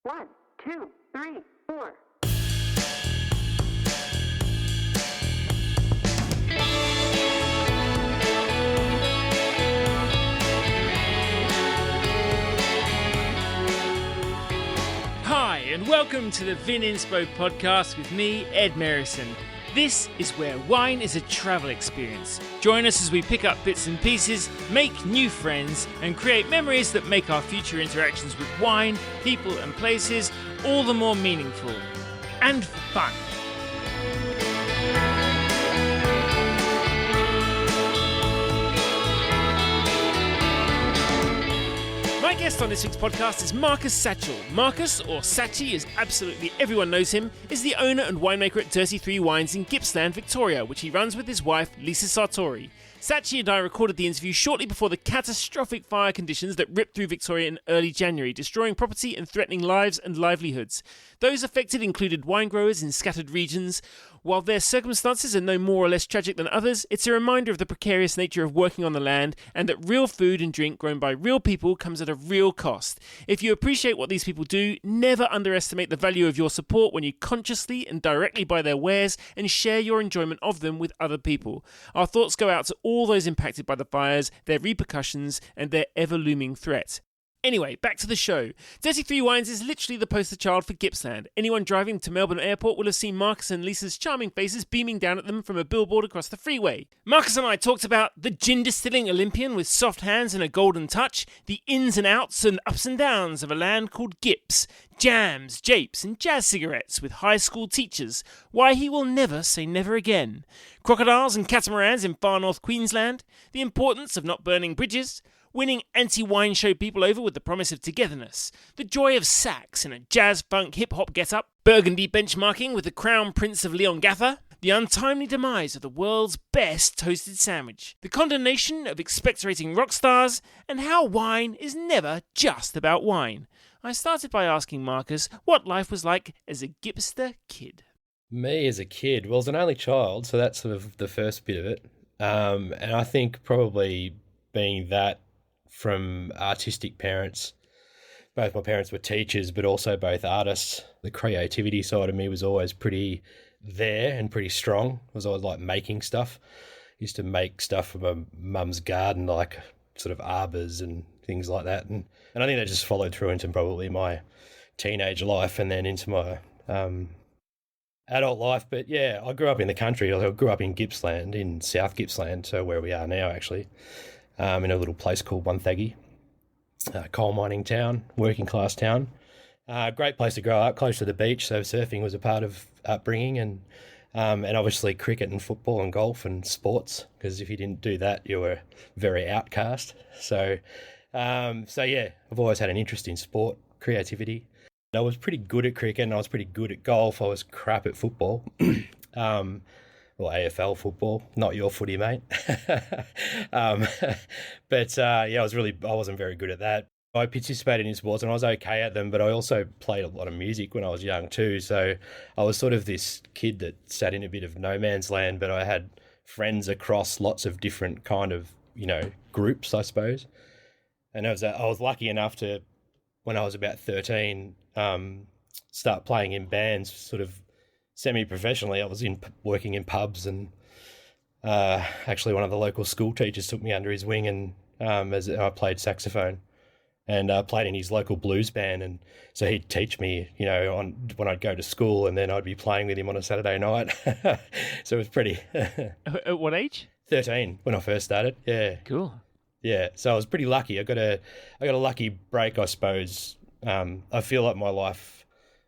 One, two, three, four. Hi, and welcome to the Vininspo podcast with me, Ed Merrison. This is where wine is a travel experience. Join us as we pick up bits and pieces, make new friends, and create memories that make our future interactions with wine, people, and places all the more meaningful and fun. My guest on this week's podcast is Marcus Satchell. Marcus, or Satchy as absolutely everyone knows him, is the owner and winemaker at Dirty 3 Wines in Gippsland, Victoria, which he runs with his wife, Lisa Sartori. Satchy and I recorded the interview shortly before the catastrophic fire conditions that ripped through Victoria in early January, destroying property and threatening lives and livelihoods. Those affected included wine growers in scattered regions. While their circumstances are no more or less tragic than others, it's a reminder of the precarious nature of working on the land and that real food and drink grown by real people comes at a real cost. If you appreciate what these people do, never underestimate the value of your support when you consciously and directly buy their wares and share your enjoyment of them with other people. Our thoughts go out to all those impacted by the fires, their repercussions, and their ever-looming threat. Anyway, back to the show. Dirty 3 Wines is literally the poster child for Gippsland. Anyone driving to Melbourne Airport will have seen Marcus and Lisa's charming faces beaming down at them from a billboard across the freeway. Marcus and I talked about the gin distilling Olympian with soft hands and a golden touch, the ins and outs and ups and downs of a land called Gips, jams, japes and jazz cigarettes with high school teachers, why he will never say never again, crocodiles and catamarans in far north Queensland, the importance of not burning bridges, winning anti-wine show people over with the promise of togetherness, the joy of sax in a jazz-funk hip-hop get-up, Burgundy benchmarking with the Crown Prince of Leongatha, the untimely demise of the world's best toasted sandwich, the condemnation of expectorating rock stars, and how wine is never just about wine. I started by asking Marcus what life was like as a Gipster kid. Me as a kid, well, I was an only child, so that's sort of the first bit of it. And I think probably being that from artistic parents, both my parents were teachers, but also both artists. The creativity side of me was always pretty there and pretty strong. I was always like making stuff. Used to make stuff from my mum's garden, like sort of arbors and things like that. And I think that just followed through into probably my teenage life and then into my adult life. But yeah, I grew up in the country. I grew up in Gippsland, in South Gippsland, so where we are now actually. In a little place called Wonthaggi, coal mining town, working class town. Great place to grow up, close to the beach, so surfing was a part of upbringing, and obviously cricket and football and golf and sports, because if you didn't do that, you were very outcast. So yeah, I've always had an interest in sport, creativity. I was pretty good at cricket and I was pretty good at golf. I was crap at football. Or AFL football, not your footy, mate. But yeah, I wasn't very good at that. I participated in sports and I was okay at them, but I also played a lot of music when I was young too. So I was sort of this kid that sat in a bit of no man's land, but I had friends across lots of different kind of, groups, I suppose. And I was lucky enough to, when I was about 13, start playing in bands, sort of semi-professionally. I was working in pubs, and actually one of the local school teachers took me under his wing, and as I played saxophone and played in his local blues band, and so he'd teach me, when I'd go to school, and then I'd be playing with him on a Saturday night. So it was pretty. At what age? 13 when I first started. Yeah. Cool. Yeah, so I was pretty lucky. I got a lucky break, I suppose. I feel like my life.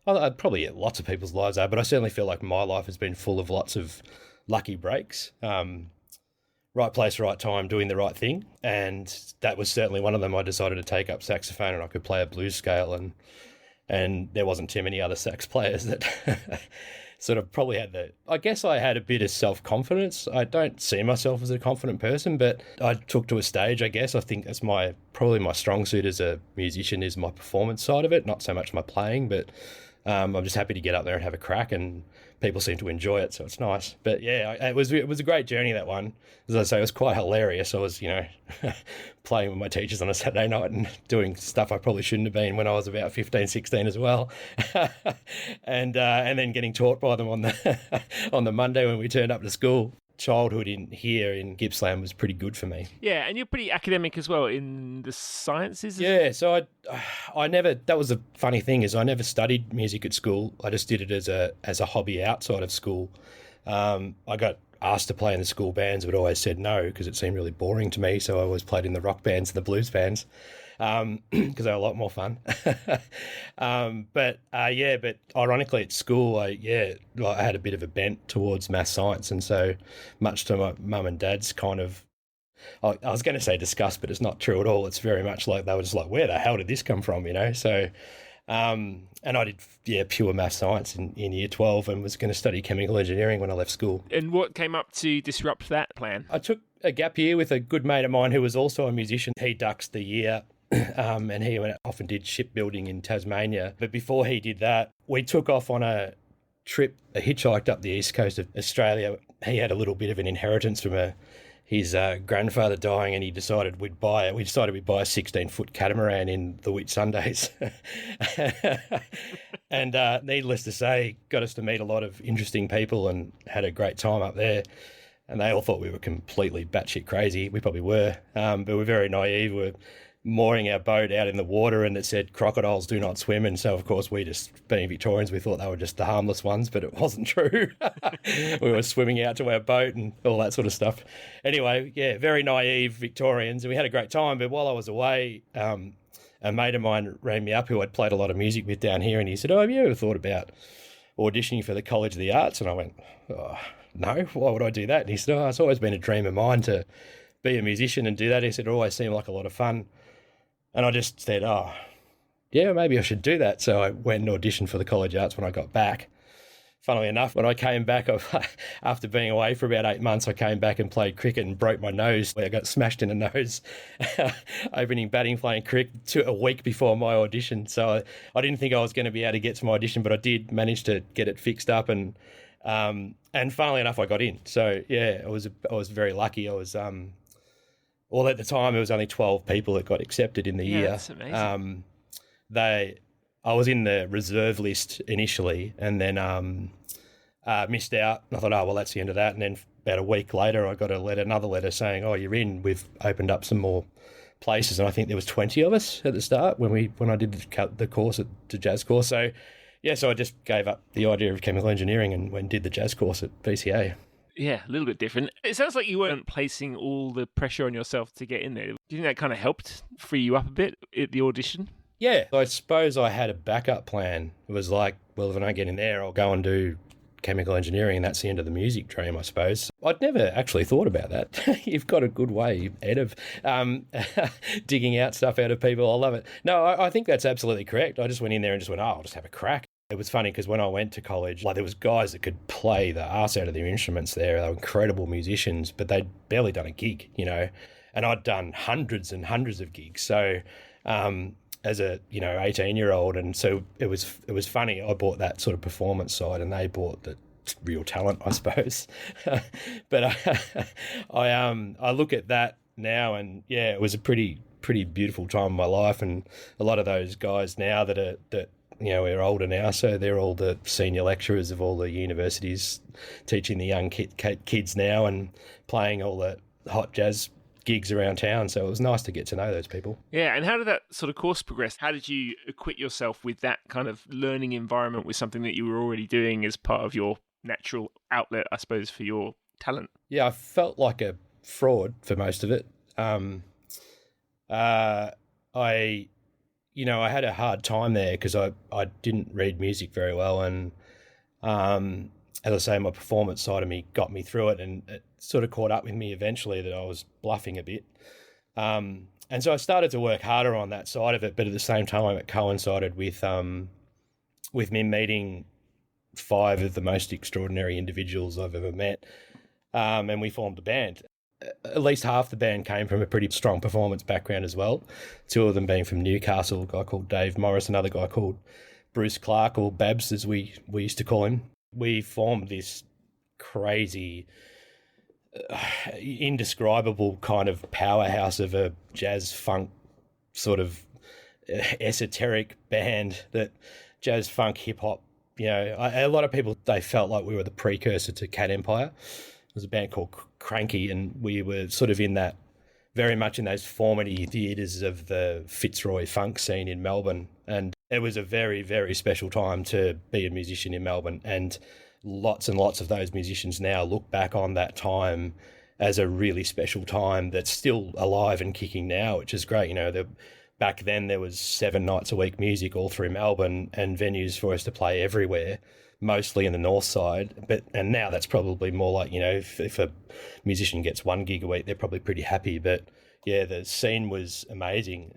I'd probably lots of people's lives are, but I certainly feel like my life has been full of lots of lucky breaks. Right place, right time, doing the right thing. And that was certainly one of them. I decided to take up saxophone and I could play a blues scale, and there wasn't too many other sax players that sort of probably had I guess I had a bit of self-confidence. I don't see myself as a confident person, but I took to a stage, I guess. I think that's probably my strong suit as a musician is my performance side of it, not so much my playing, but I'm just happy to get up there and have a crack, and people seem to enjoy it, so it's nice. But yeah, it was a great journey, that one. As I say, it was quite hilarious. I was, playing with my teachers on a Saturday night and doing stuff I probably shouldn't have been when I was about 15, 16 as well. And then getting taught by them on the Monday when we turned up to school. Childhood here in Gippsland was pretty good for me. Yeah, and you're pretty academic as well in the sciences. Yeah, so I never. That was a funny thing, is I never studied music at school. I just did it as a hobby outside of school. I got asked to play in the school bands, but always said no because it seemed really boring to me. So I always played in the rock bands and the blues bands because they were a lot more fun. But ironically at school, I had a bit of a bent towards maths science, and so much to my mum and dad's kind of, I was going to say disgust, but it's not true at all. It's very much like they were just like, where the hell did this come from, So, and I did, pure maths science in year 12 and was going to study chemical engineering when I left school. And what came up to disrupt that plan? I took a gap year with a good mate of mine who was also a musician. He duxed the year. And he went off and did shipbuilding in Tasmania. But before he did that, we took off on a trip, hitchhiked up the east coast of Australia. He had a little bit of an inheritance from his grandfather dying, and he decided we'd buy a 16-foot catamaran in the Whitsundays. And needless to say, got us to meet a lot of interesting people and had a great time up there. And they all thought we were completely batshit crazy. We probably were, but we're very naive. We're mooring our boat out in the water and it said crocodiles do not swim, and so of course we, just being Victorians, we thought they were just the harmless ones, but it wasn't true. We were swimming out to our boat and all that sort of stuff. Anyway, yeah, very naive Victorians, and we had a great time. But while I was away, a mate of mine rang me up who I'd played a lot of music with down here, and he said, have you ever thought about auditioning for the College of the Arts? And I went, no, why would I do that? And he said, it's always been a dream of mine to be a musician and do that. He said, it always seemed like a lot of fun. And I just said, yeah, maybe I should do that. So I went and auditioned for the College of Arts when I got back. Funnily enough, when I came back, after being away for about 8 months, I came back and played cricket and broke my nose. I got smashed in the nose, opening batting, playing cricket a week before my audition. So I didn't think I was going to be able to get to my audition, but I did manage to get it fixed up. And funnily enough, I got in. So yeah, I was very lucky. I was well, at the time, it was only 12 people that got accepted in the year. That's amazing. I was in the reserve list initially, and then missed out. And I thought, well, that's the end of that. And then about a week later, I got another letter saying, you're in. We've opened up some more places, and I think there was 20 of us at the start when I did the course, the jazz course. So yeah, so I just gave up the idea of chemical engineering and went and did the jazz course at VCA. Yeah, a little bit different. It sounds like you weren't placing all the pressure on yourself to get in there. Do you think that kind of helped free you up a bit at the audition? Yeah, I suppose I had a backup plan. It was like, well, if I don't get in there, I'll go and do chemical engineering, and that's the end of the music dream, I suppose. I'd never actually thought about that. You've got a good way, Ed, of digging out stuff out of people. I love it. No, I think that's absolutely correct. I just went in there and just went, I'll just have a crack. It was funny because when I went to college, there was guys that could play the arse out of their instruments there. They were incredible musicians, but they'd barely done a gig, and I'd done hundreds and hundreds of gigs. So as a 18-year-old, and so it was funny. I bought that sort of performance side, and they bought the real talent, I suppose. But I look at that now, and yeah, it was a pretty beautiful time of my life. And a lot of those guys now that we're older now, so they're all the senior lecturers of all the universities, teaching the young kids now and playing all the hot jazz gigs around town. So it was nice to get to know those people. Yeah, and how did that sort of course progress? How did you equip yourself with that kind of learning environment with something that you were already doing as part of your natural outlet, I suppose, for your talent? Yeah, I felt like a fraud for most of it. I had a hard time there because I didn't read music very well, and as I say, my performance side of me got me through it, and it sort of caught up with me eventually that I was bluffing a bit. And so I started to work harder on that side of it, but at the same time it coincided with me meeting 5 of the most extraordinary individuals I've ever met, and we formed a band. At least half the band came from a pretty strong performance background as well. 2 of them being from Newcastle, a guy called Dave Morris, another guy called Bruce Clark, or Babs as we used to call him. We formed this crazy, indescribable kind of powerhouse of a jazz funk sort of esoteric band, that jazz funk hip hop. A lot of people, they felt like we were the precursor to Cat Empire. It was a band called Cranky, and we were sort of in that, very much in those formative theatres of the Fitzroy funk scene in Melbourne. And it was a very, very special time to be a musician in Melbourne. And lots of those musicians now look back on that time as a really special time that's still alive and kicking now, which is great. Back then there was 7 nights a week music all through Melbourne and venues for us to play everywhere, mostly in the north side. And now that's probably more like, if a musician gets 1 gig a week, they're probably pretty happy. But yeah, the scene was amazing.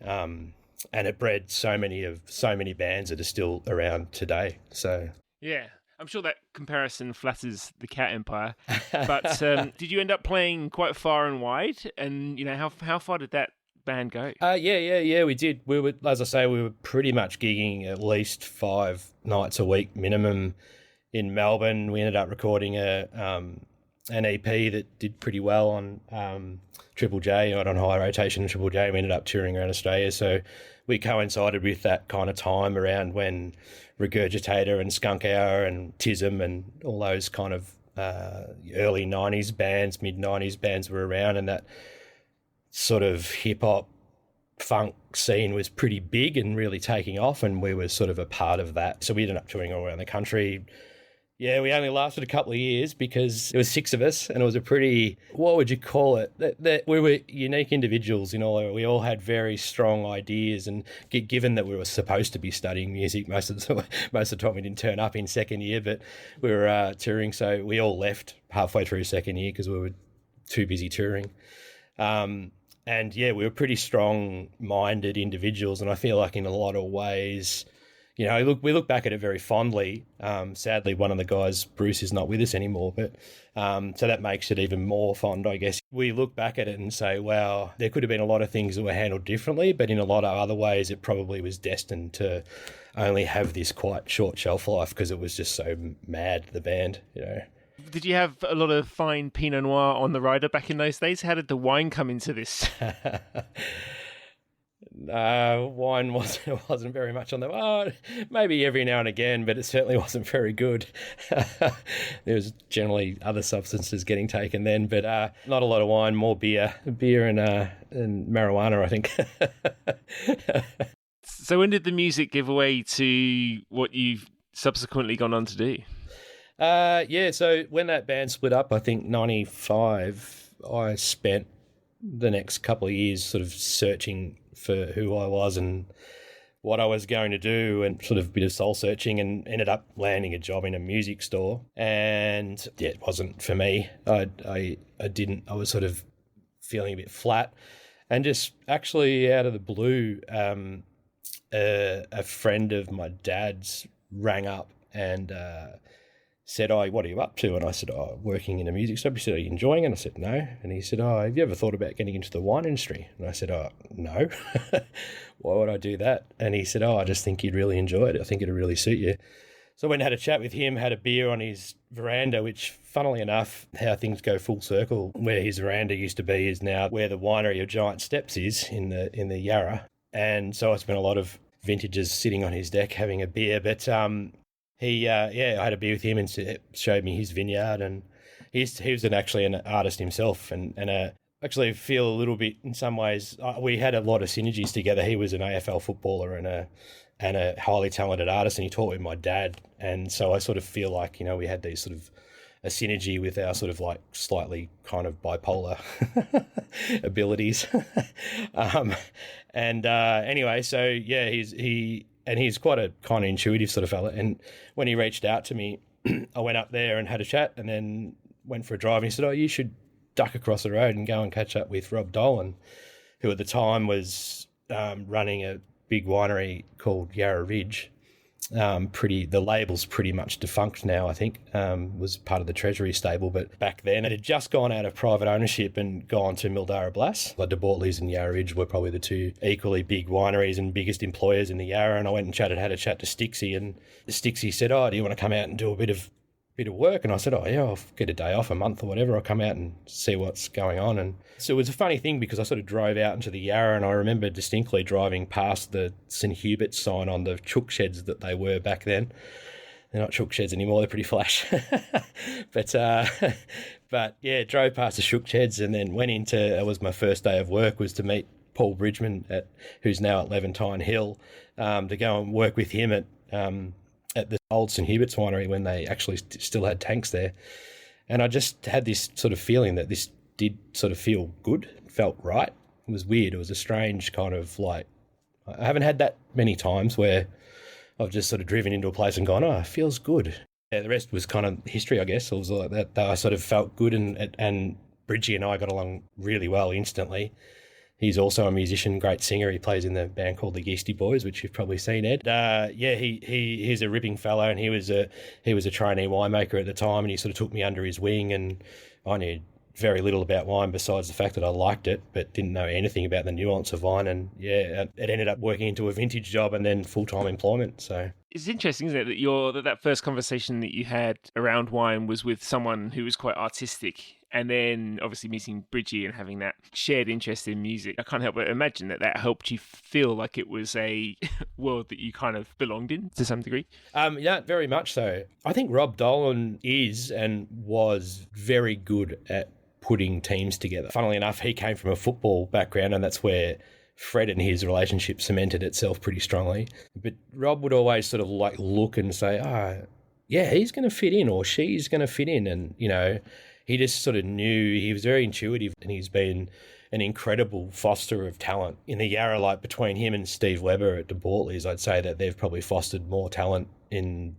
And it bred so many bands that are still around today. So yeah, I'm sure that comparison flatters the Cat Empire. But did you end up playing quite far and wide? And how far did that band go? Yeah, we did. We were, as I say, we were pretty much gigging at least 5 nights a week minimum in Melbourne. We ended up recording an EP that did pretty well on Triple J, on high rotation Triple J. We ended up touring around Australia, so we coincided with that kind of time around when Regurgitator and Skunk Hour and Tism and all those kind of early 90s bands, mid 90s bands were around, and that sort of hip-hop funk scene was pretty big and really taking off, and we were sort of a part of that. So we ended up touring all around the country. Yeah, we only lasted a couple of years because there was 6 of us, and it was a pretty, what would you call it? That we were unique individuals, we all had very strong ideas, and given that we were supposed to be studying music, most of the time we didn't turn up in second year, but we were touring, so we all left halfway through second year because we were too busy touring. And yeah, we were pretty strong-minded individuals, and I feel like in a lot of ways, we look back at it very fondly. Sadly, one of the guys, Bruce, is not with us anymore, but so that makes it even more fond, I guess. We look back at it and say, wow, there could have been a lot of things that were handled differently, but in a lot of other ways, it probably was destined to only have this quite short shelf life because it was just so mad, the band, Did you have a lot of fine Pinot Noir on the rider back in those days? How did the wine come into this? Wine wasn't very much on the maybe every now and again, but it certainly wasn't very good. There was generally other substances getting taken then, but not a lot of wine, more beer and marijuana, I think. So when did the music give way to what you've subsequently gone on to do? So when that band split up, I think 95, I spent the next couple of years sort of searching for who I was and what I was going to do, and sort of a bit of soul searching, and ended up landing a job in a music store. And yeah, it wasn't for me. I was sort of feeling a bit flat, and just actually out of the blue, a friend of my dad's rang up and said, what are you up to? And I said, working in a music store. He said, are you enjoying it? And I said, no. And he said, have you ever thought about getting into the wine industry? And I said, no. Why would I do that? And he said, I just think you'd really enjoy it. I think it'd really suit you. So I went and had a chat with him, had a beer on his veranda, which, funnily enough, how things go full circle, where his veranda used to be is now where the winery of Giant Steps is in the Yarra. And so I spent a lot of vintages sitting on his deck having a beer. But I had a beer with him and showed me his vineyard, and he was actually an artist himself, and actually feel a little bit in some ways. We had a lot of synergies together. He was an AFL footballer and a highly talented artist, and he taught with my dad, and so I sort of feel like we had these sort of a synergy with our sort of like slightly kind of bipolar abilities. Anyway, so yeah, he's quite a kind of intuitive sort of fella. And when he reached out to me, I went up there and had a chat, and then went for a drive. And he said, you should duck across the road and go and catch up with Rob Dolan, who at the time was running a big winery called Yarra Ridge. The label's pretty much defunct now, I think. Was part of the Treasury stable, but back then it had just gone out of private ownership and gone to Mildara Blass. Like De Bortleys and Yarra Ridge were probably the two equally big wineries and biggest employers in the Yarra. And I went and had a chat to Stixie, and Stixie said, "Oh, do you want to come out and do a bit of work?" And I said, "Oh yeah, I'll get a day off, a month or whatever. I'll come out and see what's going on." And so it was a funny thing because I sort of drove out into the Yarra, and I remember distinctly driving past the St Hubert's sign on the chook sheds that they were back then. They're not chook sheds anymore; they're pretty flash. but yeah, drove past the chook sheds and then went into. It was my first day of work, was to meet Paul Bridgman, who's now at Levantine Hill, to go and work with him at the old St Hubert's winery when they actually still had tanks there. And I just had this sort of feeling that this did sort of feel good, felt right. It was weird. It was a strange kind of like, I haven't had that many times where I've just sort of driven into a place and gone, oh, it feels good. Yeah, the rest was kind of history, I guess. It was like that I sort of felt good, and Bridgie and I got along really well instantly. He's also a musician, great singer. He plays in the band called the Yeasty Boys, which you've probably seen, Ed. He's a ripping fellow, and he was a trainee winemaker at the time, and he sort of took me under his wing, and I knew very little about wine besides the fact that I liked it, but didn't know anything about the nuance of wine. And yeah, it ended up working into a vintage job and then full-time employment. So it's interesting, isn't it, that first conversation that you had around wine was with someone who was quite artistic, and then obviously meeting Bridgie and having that shared interest in music. I can't help but imagine that helped you feel like it was a world that you kind of belonged in to some degree. Yeah, very much so. I think Rob Dolan is and was very good at putting teams together. Funnily enough, he came from a football background, and that's where Fred and his relationship cemented itself pretty strongly. But Rob would always sort of like look and say, yeah, he's going to fit in, or she's going to fit in. And, he just sort of knew. He was very intuitive, and he's been an incredible foster of talent in the Yarra. Like between him and Steve Webber at De Bortleys, I'd say that they've probably fostered more talent in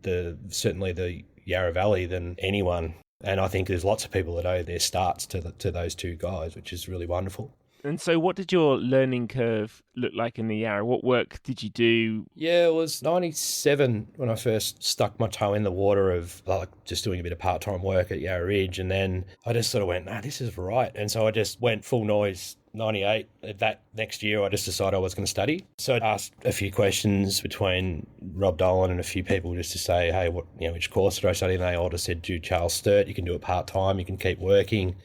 certainly the Yarra Valley than anyone. And I think there's lots of people that owe their starts to those two guys, which is really wonderful. And so what did your learning curve look like in the Yarra? What work did you do? Yeah, it was 97 when I first stuck my toe in the water of like just doing a bit of part-time work at Yarra Ridge. And then I just sort of went, this is right. And so I just went full noise. 98. That next year, I just decided I was going to study. So I asked a few questions between Rob Dolan and a few people just to say, hey, which course did I study? And they all just said, do Charles Sturt. You can do it part-time. You can keep working.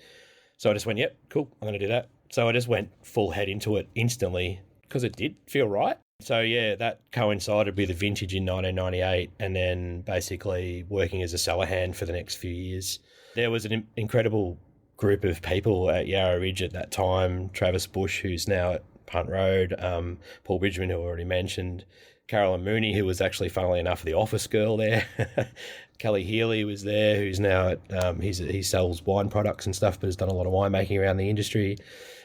So I just went, yep, cool. I'm going to do that. So I just went full head into it instantly because it did feel right. So yeah, that coincided with the vintage in 1998, and then basically working as a cellar hand for the next few years. There was an incredible group of people at Yarra Ridge at that time. Travis Bush, who's now at Punt Road, Paul Bridgman, who I already mentioned, Carolyn Mooney, who was actually, funnily enough, the office girl there. Kelly Healy was there, who's now at, he sells wine products and stuff, but has done a lot of winemaking around the industry.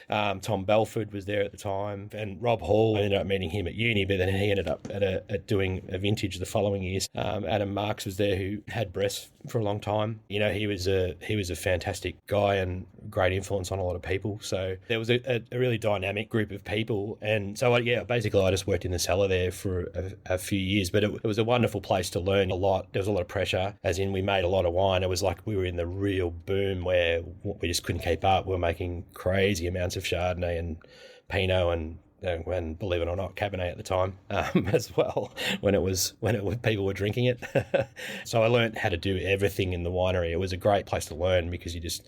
Tom Belford was there at the time, and Rob Hall, I ended up meeting him at uni, but then he ended up at doing a vintage the following years. Adam Marks was there, who had breasts for a long time. He was a fantastic guy and great influence on a lot of people. So there was a really dynamic group of people. And so basically I just worked in the cellar there for a few years, but it was a wonderful place to learn a lot. There was a lot of pressure, as in we made a lot of wine. It was like we were in the real boom where we just couldn't keep up. We were making crazy amounts of Chardonnay and Pinot and believe it or not, Cabernet at the time as well, when people were drinking it. So I learned how to do everything in the winery. It was a great place to learn because you just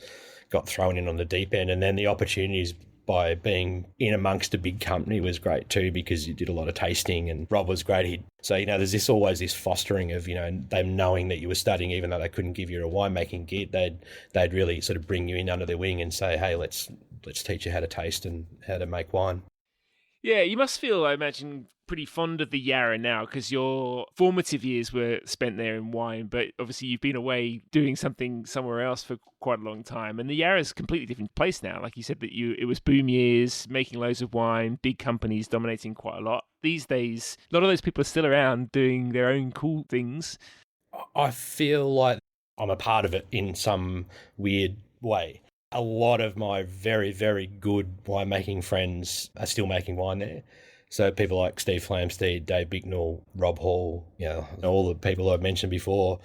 got thrown in on the deep end, and then the opportunities by being in amongst a big company was great too, because you did a lot of tasting, and Rob was great. So, there's always this fostering of, them knowing that you were studying, even though they couldn't give you a winemaking gig, they'd really sort of bring you in under their wing and say, hey, let's teach you how to taste and how to make wine. Yeah, you must feel, I imagine, pretty fond of the Yarra now, because your formative years were spent there in wine, but obviously you've been away doing something somewhere else for quite a long time. And the Yarra's a completely different place now. Like you said, that it was boom years, making loads of wine, big companies dominating quite a lot. These days, a lot of those people are still around doing their own cool things. I feel like I'm a part of it in some weird way. A lot of my very, very good winemaking friends are still making wine there. So people like Steve Flamsteed, Dave Bicknell, Rob Hall, all the people I've mentioned before,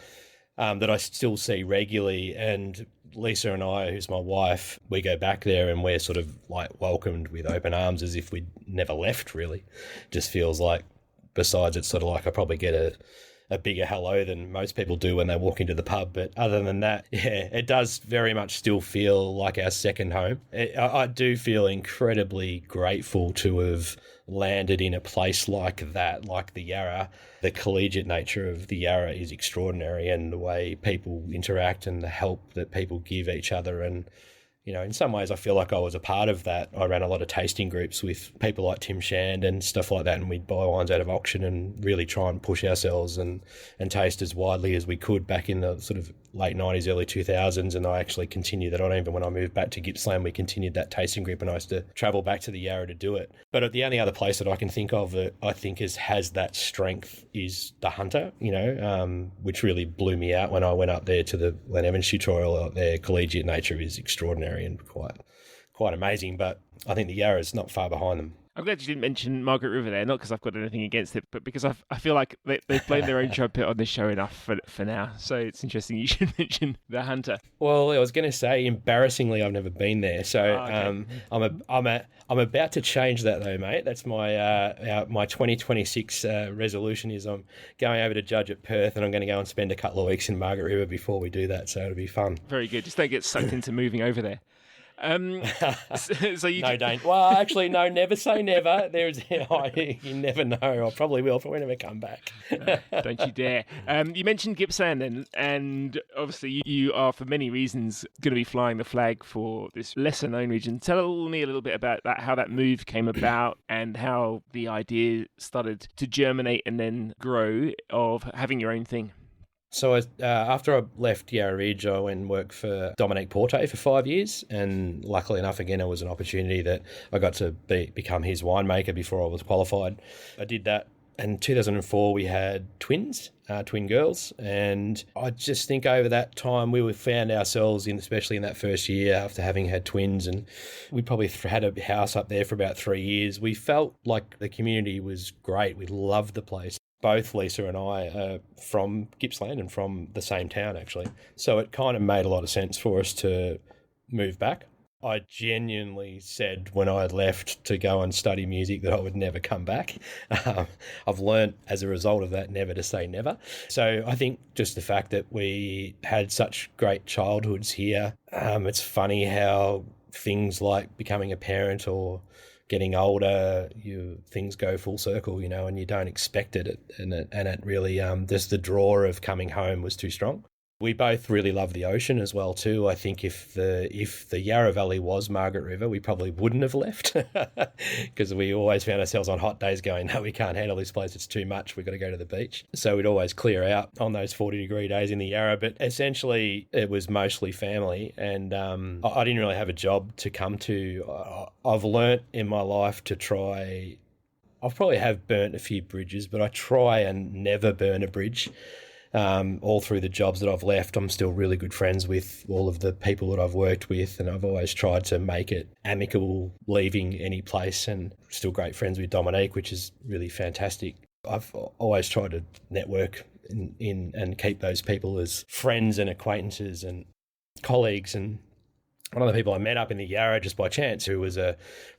that I still see regularly. And Lisa and I, who's my wife, we go back there and we're sort of like welcomed with open arms as if we'd never left, really. Just feels like, besides it's sort of like I probably get a bigger hello than most people do when they walk into the pub. But other than that, yeah, it does very much still feel like our second home. I do feel incredibly grateful to have landed in a place like that, like the Yarra. The collegiate nature of the Yarra is extraordinary, and the way people interact and the help that people give each other. And in some ways I feel like I was a part of that. I ran a lot of tasting groups with people like Tim Shand and stuff like that, and we'd buy wines out of auction and really try and push ourselves and taste as widely as we could back in the sort of late 90s, early 2000s. And I actually continued that on. Even when I moved back to Gippsland, we continued that tasting group, and I used to travel back to the Yarra to do it. But the only other place that I can think of that I think has that strength is the Hunter, which really blew me out when I went up there to the Glen Evans tutorial. Their collegiate nature is extraordinary and quite amazing. But I think the Yarra is not far behind them. I'm glad you didn't mention Margaret River there, not because I've got anything against it, but because I feel like they've blown their own trumpet on this show enough for now. So it's interesting you should mention the Hunter. Well, I was going to say, embarrassingly, I've never been there. So okay. I'm about to change that though, mate. That's my 2026 resolution is I'm going over to judge at Perth, and I'm going to go and spend a couple of weeks in Margaret River before we do that. So it'll be fun. Very good. Just don't get sucked into moving over there. So you don't. Well, actually, no. Never say never. You never know. I probably will, but we never come back. Don't you dare. You mentioned Gippsland then, and obviously you are, for many reasons, going to be flying the flag for this lesser known region. Tell me a little bit about that, how that move came about, and how the idea started to germinate and then grow of having your own thing. So after I left Yarra Ridge, I went and worked for Dominique Porte for 5 years, and luckily enough, again, it was an opportunity that I got to become his winemaker before I was qualified. I did that. In 2004, we had twins, twin girls, and I just think over that time we found ourselves, especially in that first year after having had twins, and we probably had a house up there for about 3 years. We felt like the community was great. We loved the place. Both Lisa and I are from Gippsland and from the same town, actually. So it kind of made a lot of sense for us to move back. I genuinely said when I had left to go and study music that I would never come back. I've learned as a result of that never to say never. So I think just the fact that we had such great childhoods here, it's funny how things like becoming a parent or getting older, things go full circle, and you don't expect it. And it really, just the draw of coming home was too strong. We both really love the ocean as well too. I think if the Yarra Valley was Margaret River, we probably wouldn't have left because we always found ourselves on hot days going, no, we can't handle this place. It's too much. We've got to go to the beach. So we'd always clear out on those 40-degree days in the Yarra. But essentially, it was mostly family, and I didn't really have a job to come to. I've learnt in my life to try. I probably have burnt a few bridges, but I try and never burn a bridge. All through the jobs that I've left, I'm still really good friends with all of the people that I've worked with, and I've always tried to make it amicable leaving any place, and still great friends with Dominique, which is really fantastic. I've always tried to network in and keep those people as friends and acquaintances and colleagues. And one of the people I met up in the Yarra just by chance, who was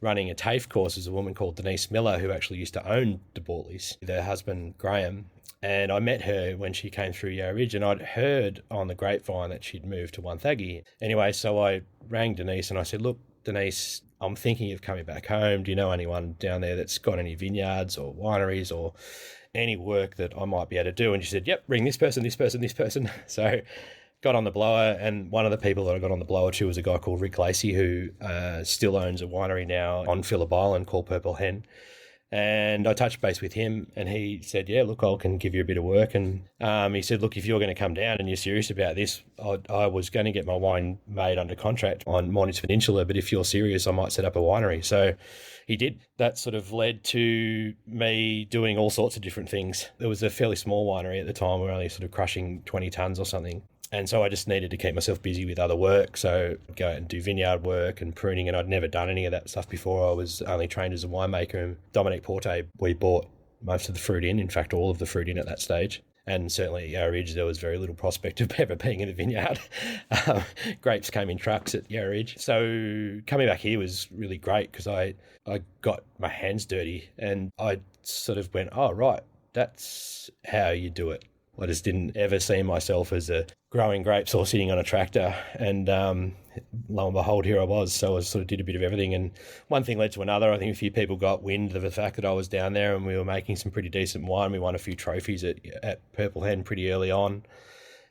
running a TAFE course, is a woman called Denise Miller, who actually used to own De Bortley's, their husband Graham. And I met her when she came through Yarra Ridge, and I'd heard on the grapevine that she'd moved to Wonthaggi. Anyway, so I rang Denise and I said, look, Denise, I'm thinking of coming back home. Do you know anyone down there that's got any vineyards or wineries or any work that I might be able to do? And she said, yep, ring this person, this person, this person. So got on the blower, and one of the people that I got on the blower to was a guy called Rick Lacey, who still owns a winery now on Phillip Island called Purple Hen. And I touched base with him, and he said, yeah, look, I can give you a bit of work. And he said, look, if you're going to come down and you're serious about this, I was going to get my wine made under contract on Mornington Peninsula, but if you're serious, I might set up a winery. So he did. That sort of led to me doing all sorts of different things. There was a fairly small winery at the time. We were only sort of crushing 20 tonnes or something. And so I just needed to keep myself busy with other work. So I'd go out and do vineyard work and pruning, and I'd never done any of that stuff before. I was only trained as a winemaker. And Dominic Porte, we bought most of the fruit in fact, all of the fruit in at that stage. And certainly at Yarra Ridge, there was very little prospect of ever being in the vineyard. Grapes came in trucks at Yarra Ridge. So coming back here was really great because I got my hands dirty and I sort of went, oh, right, that's how you do it. I just didn't ever see myself as a growing grapes or sitting on a tractor. And lo and behold, here I was. So I sort of did a bit of everything. And one thing led to another. I think a few people got wind of the fact that I was down there and we were making some pretty decent wine. We won a few trophies at Purple Hen pretty early on.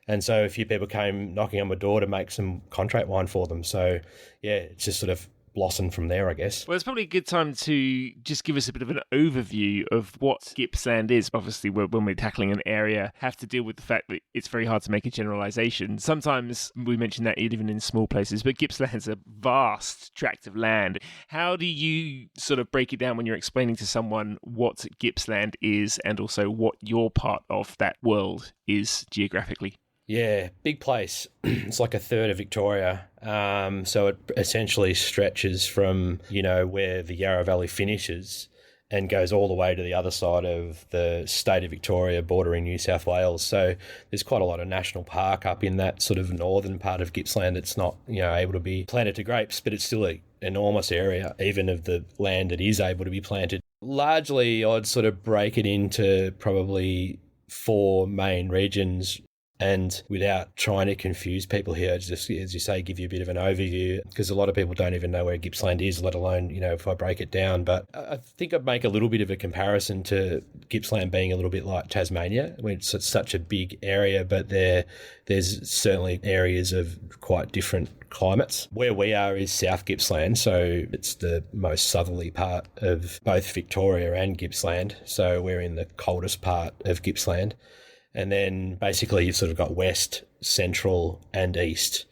And so a few people came knocking on my door to make some contract wine for them. So, yeah, it's just sort of blossom from there, I guess. Well, it's probably a good time to just give us a bit of an overview of what Gippsland is. Obviously, when we're tackling an area, have to deal with the fact that it's very hard to make a generalisation. Sometimes we mention that even in small places, but Gippsland's a vast tract of land. How do you sort of break it down when you're explaining to someone what Gippsland is and also what your part of that world is geographically? Yeah, big place. It's like a third of Victoria. So it essentially stretches from, where the Yarra Valley finishes and goes all the way to the other side of the state of Victoria, bordering New South Wales. So there's quite a lot of national park up in that sort of northern part of Gippsland. It's not, able to be planted to grapes, but it's still an enormous area, even of the land that is able to be planted. Largely, I'd sort of break it into probably 4 main regions. And without trying to confuse people here, just, as you say, give you a bit of an overview, because a lot of people don't even know where Gippsland is, let alone, if I break it down. But I think I'd make a little bit of a comparison to Gippsland being a little bit like Tasmania. I mean, it's such a big area, but there's certainly areas of quite different climates. Where we are is South Gippsland, so it's the most southerly part of both Victoria and Gippsland. So we're in the coldest part of Gippsland. And then basically you've sort of got west, central and east.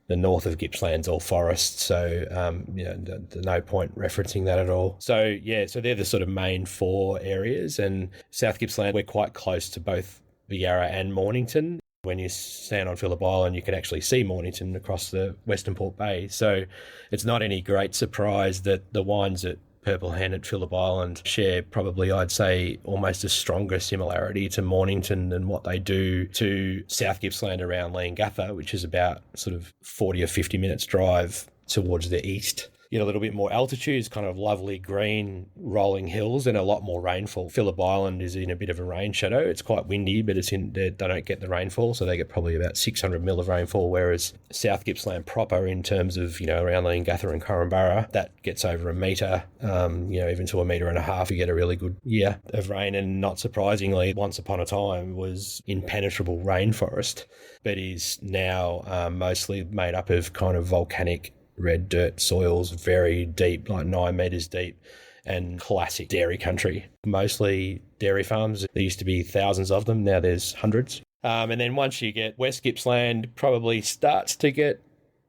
The north of Gippsland's all forest, so there's no point referencing that at all. So they're the sort of main 4 areas. And South Gippsland, we're quite close to both the Yarra and Mornington. When you stand on Phillip Island, you can actually see Mornington across the Western Port Bay. So it's not any great surprise that the wines at Purple Hen at Phillip Island share probably, I'd say, almost a stronger similarity to Mornington than what they do to South Gippsland around Leongatha, which is about sort of 40 or 50 minutes drive towards the east. A little bit more altitude, it's kind of lovely green rolling hills and a lot more rainfall. Phillip Island is in a bit of a rain shadow. It's quite windy, but they don't get the rainfall, so they get probably about 600 mil of rainfall, whereas South Gippsland proper, in terms of, around Leongatha and Corumburra, that gets over a metre, even to 1.5 metres. You get a really good year of rain, and not surprisingly, once upon a time was impenetrable rainforest, but is now mostly made up of kind of volcanic red dirt soils, very deep, like 9 metres deep, and classic dairy country. Mostly dairy farms. There used to be thousands of them, now there's hundreds. And then once you get West Gippsland, probably starts to get,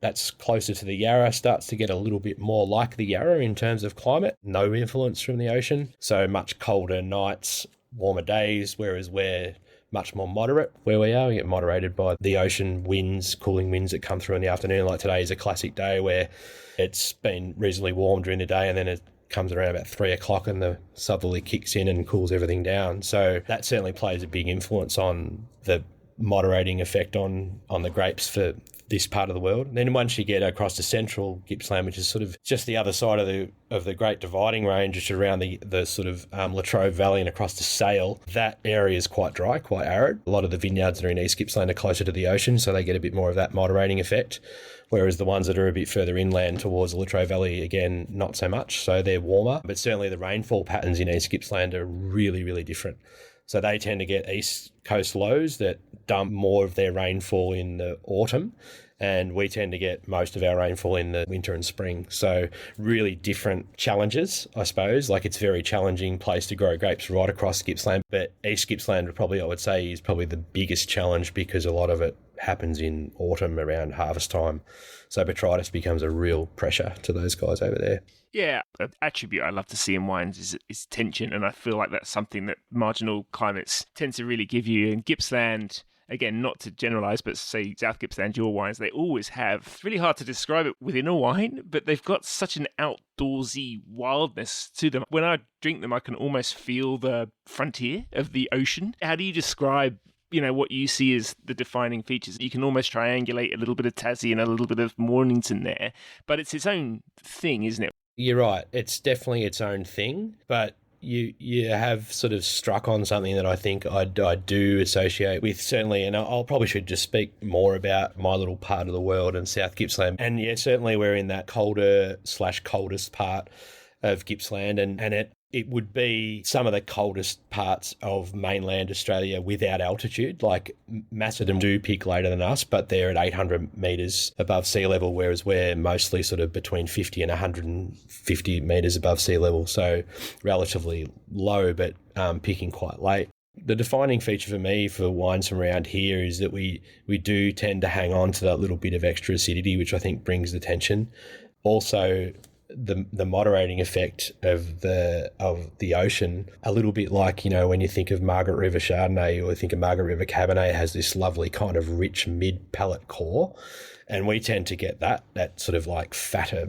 that's closer to the Yarra, starts to get a little bit more like the Yarra in terms of climate. No influence from the ocean, so much colder nights, warmer days, whereas we're much more moderate where we are. We get moderated by the ocean winds, cooling winds that come through in the afternoon. Like today is a classic day where it's been reasonably warm during the day, and then it comes around about 3 o'clock and the southerly kicks in and cools everything down. So that certainly plays a big influence on the moderating effect on the grapes for this part of the world. And then once you get across to central Gippsland, which is sort of just the other side of the Great Dividing Range, which is around the sort of Latrobe Valley and across to Sale, that area is quite dry, quite arid. A lot of the vineyards that are in East Gippsland are closer to the ocean, so they get a bit more of that moderating effect, whereas the ones that are a bit further inland towards the Latrobe Valley, again, not so much, so they're warmer. But certainly the rainfall patterns in East Gippsland are really, really different. So they tend to get east coast lows that dump more of their rainfall in the autumn, and we tend to get most of our rainfall in the winter and spring. So really different challenges, I suppose. Like, it's a very challenging place to grow grapes right across Gippsland, but East Gippsland I would say is probably the biggest challenge because a lot of it happens in autumn around harvest time. So botrytis becomes a real pressure to those guys over there. Yeah, an attribute I love to see in wines is tension, and I feel like that's something that marginal climates tend to really give you. And Gippsland again, not to generalize, but say South Gippsland, your wines, they always have, it's really hard to describe it within a wine, but they've got such an outdoorsy wildness to them. When I drink them, I can almost feel the frontier of the ocean. How do you describe what you see as the defining features? You can almost triangulate a little bit of Tassie and a little bit of Mornington there, but it's its own thing, isn't it? You're right. It's definitely its own thing, but you have sort of struck on something that I think I do associate with, certainly, and I'll probably should just speak more about my little part of the world and South Gippsland. And yeah, certainly we're in that colder/coldest part of Gippsland, and it would be some of the coldest parts of mainland Australia without altitude. Like Macedon do peak later than us, but they're at 800 metres above sea level, whereas we're mostly sort of between 50 and 150 metres above sea level. So relatively low, but peaking quite late. The defining feature for me for wines from around here is that we do tend to hang on to that little bit of extra acidity, which I think brings the tension. Also, the moderating effect of the ocean, a little bit like, when you think of Margaret River Chardonnay or think of Margaret River Cabernet, has this lovely kind of rich mid-palate core. And we tend to get that sort of like fatter,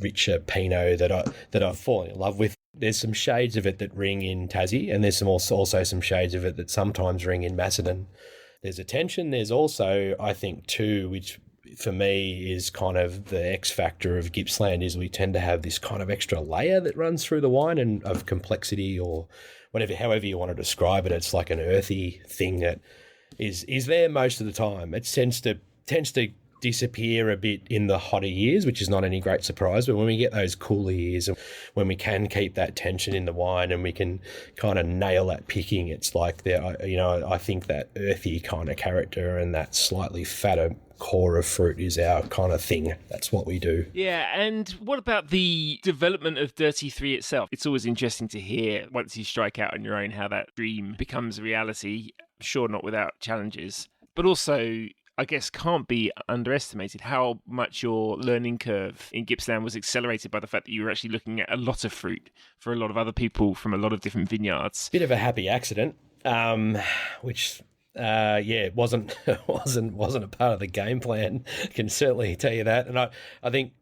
richer Pinot that I've fallen in love with. There's some shades of it that ring in Tassie, and there's also some shades of it that sometimes ring in Macedon. There's a tension. There's also, I think, too, which for me is kind of the X factor of Gippsland, is we tend to have this kind of extra layer that runs through the wine and of complexity, or however you want to describe it. It's like an earthy thing that is there most of the time. It tends to disappear a bit in the hotter years, which is not any great surprise. But when we get those cooler years, and when we can keep that tension in the wine and we can kind of nail that picking, it's like I think that earthy kind of character and that slightly fatter core of fruit is our kind of thing. That's what we do. Yeah, and what about the development of Dirty 3 itself? It's always interesting to hear, once you strike out on your own, how that dream becomes reality. Sure, not without challenges, but also, I guess, can't be underestimated how much your learning curve in Gippsland was accelerated by the fact that you were actually looking at a lot of fruit for a lot of other people from a lot of different vineyards. Bit of a happy accident, which it wasn't a part of the game plan. I can certainly tell you that. And I think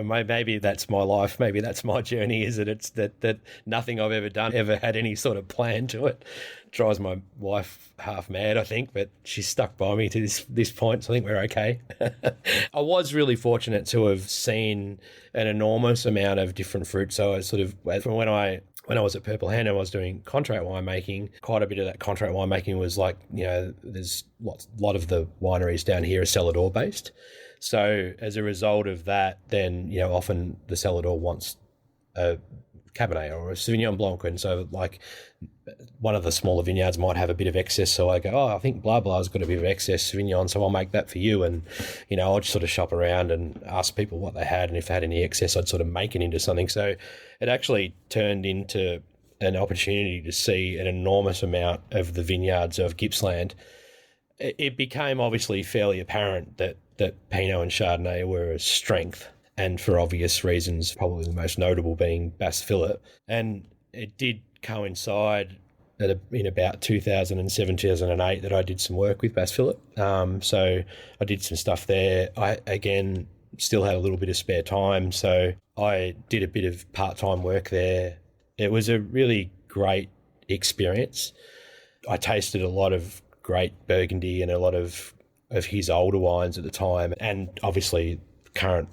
maybe that's my life. Maybe that's my journey, is that nothing I've ever done ever had any sort of plan to it. Drives my wife half mad, I think, but she's stuck by me to this point, so I think we're okay. I was really fortunate to have seen an enormous amount of different fruit. So I sort of, from when I was at Purple Hand and I was doing contract winemaking, quite a bit of that contract winemaking was like, there's a lot of the wineries down here are cellar door based. So as a result of that, then, often the cellar door wants a Cabernet or a Sauvignon Blanc. And so like one of the smaller vineyards might have a bit of excess. So I go, I think blah, blah's got a bit of excess Sauvignon, so I'll make that for you. And, I'll just sort of shop around and ask people what they had. And if they had any excess, I'd sort of make it into something. So it actually turned into an opportunity to see an enormous amount of the vineyards of Gippsland. It became obviously fairly apparent that Pinot and Chardonnay were a strength, and for obvious reasons, probably the most notable being Bass Phillip. And it did coincide in about 2007, 2008 that I did some work with Bass Phillip. So I did some stuff there. I, again, still had a little bit of spare time, so I did a bit of part-time work there. It was a really great experience. I tasted a lot of great Burgundy and a lot of his older wines at the time, and obviously current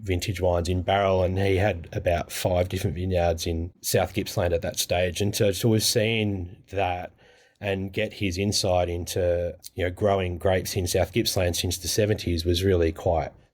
vintage wines in barrel, and he had about 5 different vineyards in South Gippsland at that stage. And so to have seen that and get his insight into growing grapes in South Gippsland since the 70s was really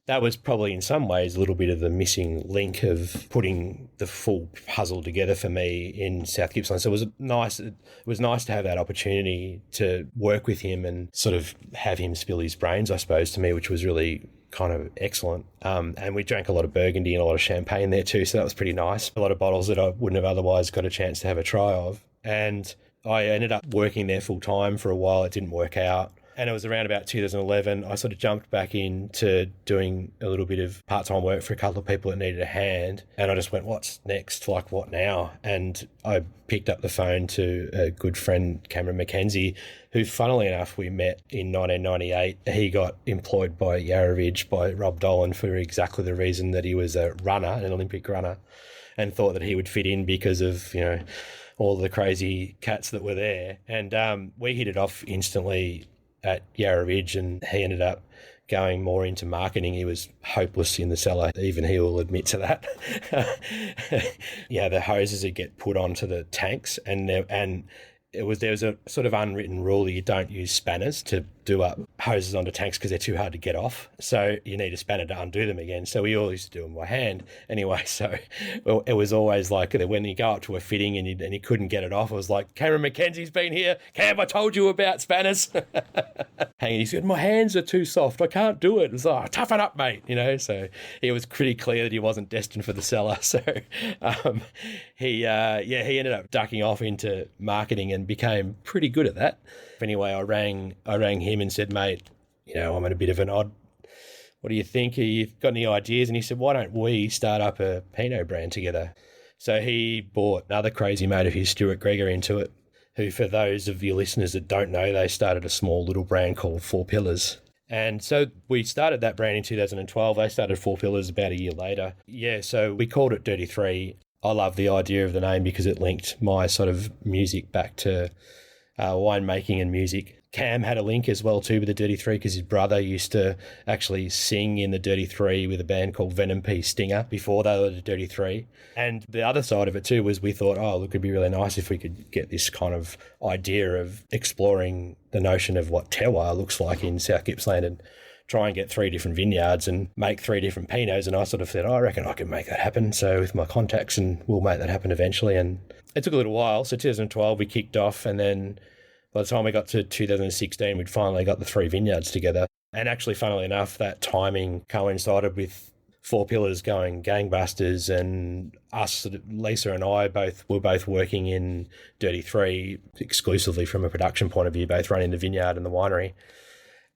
that was probably in some ways a little bit of the missing link of putting the full puzzle together for me in South Gippsland. So it was nice to have that opportunity to work with him and sort of have him spill his brains, I suppose, to me, which was really kind of excellent. And we drank a lot of Burgundy and a lot of champagne there too, so that was pretty nice. A lot of bottles that I wouldn't have otherwise got a chance to have a try of. And I ended up working there full time for a while. It didn't work out. And it was around about 2011, I sort of jumped back into doing a little bit of part-time work for a couple of people that needed a hand. And I just went, what's next? Like, what now? And I picked up the phone to a good friend, Cameron McKenzie, who, funnily enough, we met in 1998. He got employed by Yarra Ridge by Rob Dolan for exactly the reason that he was a runner, an Olympic runner, and thought that he would fit in because of, you know, all the crazy cats that were there. And we hit it off instantly at Yarra Ridge, and he ended up going more into marketing. He was hopeless in the cellar. Even he will admit to that. Yeah, the hoses that get put onto the tanks, and there was a sort of unwritten rule that you don't use spanners to do up hoses onto tanks because they're too hard to get off. So you need a spanner to undo them again. So we all used to do them by hand anyway. So it was always like when you go up to a fitting and you couldn't get it off, it was like, Cameron McKenzie's been here. Cam, I told you about spanners. Hanging, he said, my hands are too soft. I can't do it. It was like, oh, toughen up, mate. You know, so it was pretty clear that he wasn't destined for the cellar. So he ended up ducking off into marketing and became pretty good at that. Anyway, I rang him and said, mate, you know, I'm in a bit of an odd. What do you think? You've got any ideas? And he said, why don't we start up a Pinot brand together? So he brought another crazy mate of his, Stuart Gregor, into it, who, for those of your listeners that don't know, they started a small little brand called Four Pillars. And so we started that brand in 2012. They started Four Pillars about a year later. Yeah, so we called it Dirty Three. I love the idea of the name because it linked my sort of music back to winemaking and music. Cam had a link as well too with the Dirty Three because his brother used to actually sing in the Dirty Three with a band called Vininspo Stinger before they were the Dirty Three. And the other side of it too was we thought, oh, look, it'd be really nice if we could get this kind of idea of exploring the notion of what terroir looks like in South Gippsland and try and get 3 different vineyards and make 3 different Pinots. And I sort of said, oh, I reckon I can make that happen. So with my contacts, and we'll make that happen eventually. And it took a little while. So 2012, we kicked off. And then by the time we got to 2016, we'd finally got the 3 vineyards together. And actually, funnily enough, that timing coincided with Four Pillars going gangbusters, and us, Lisa and I, were both working in Dirty Three exclusively from a production point of view, both running the vineyard and the winery.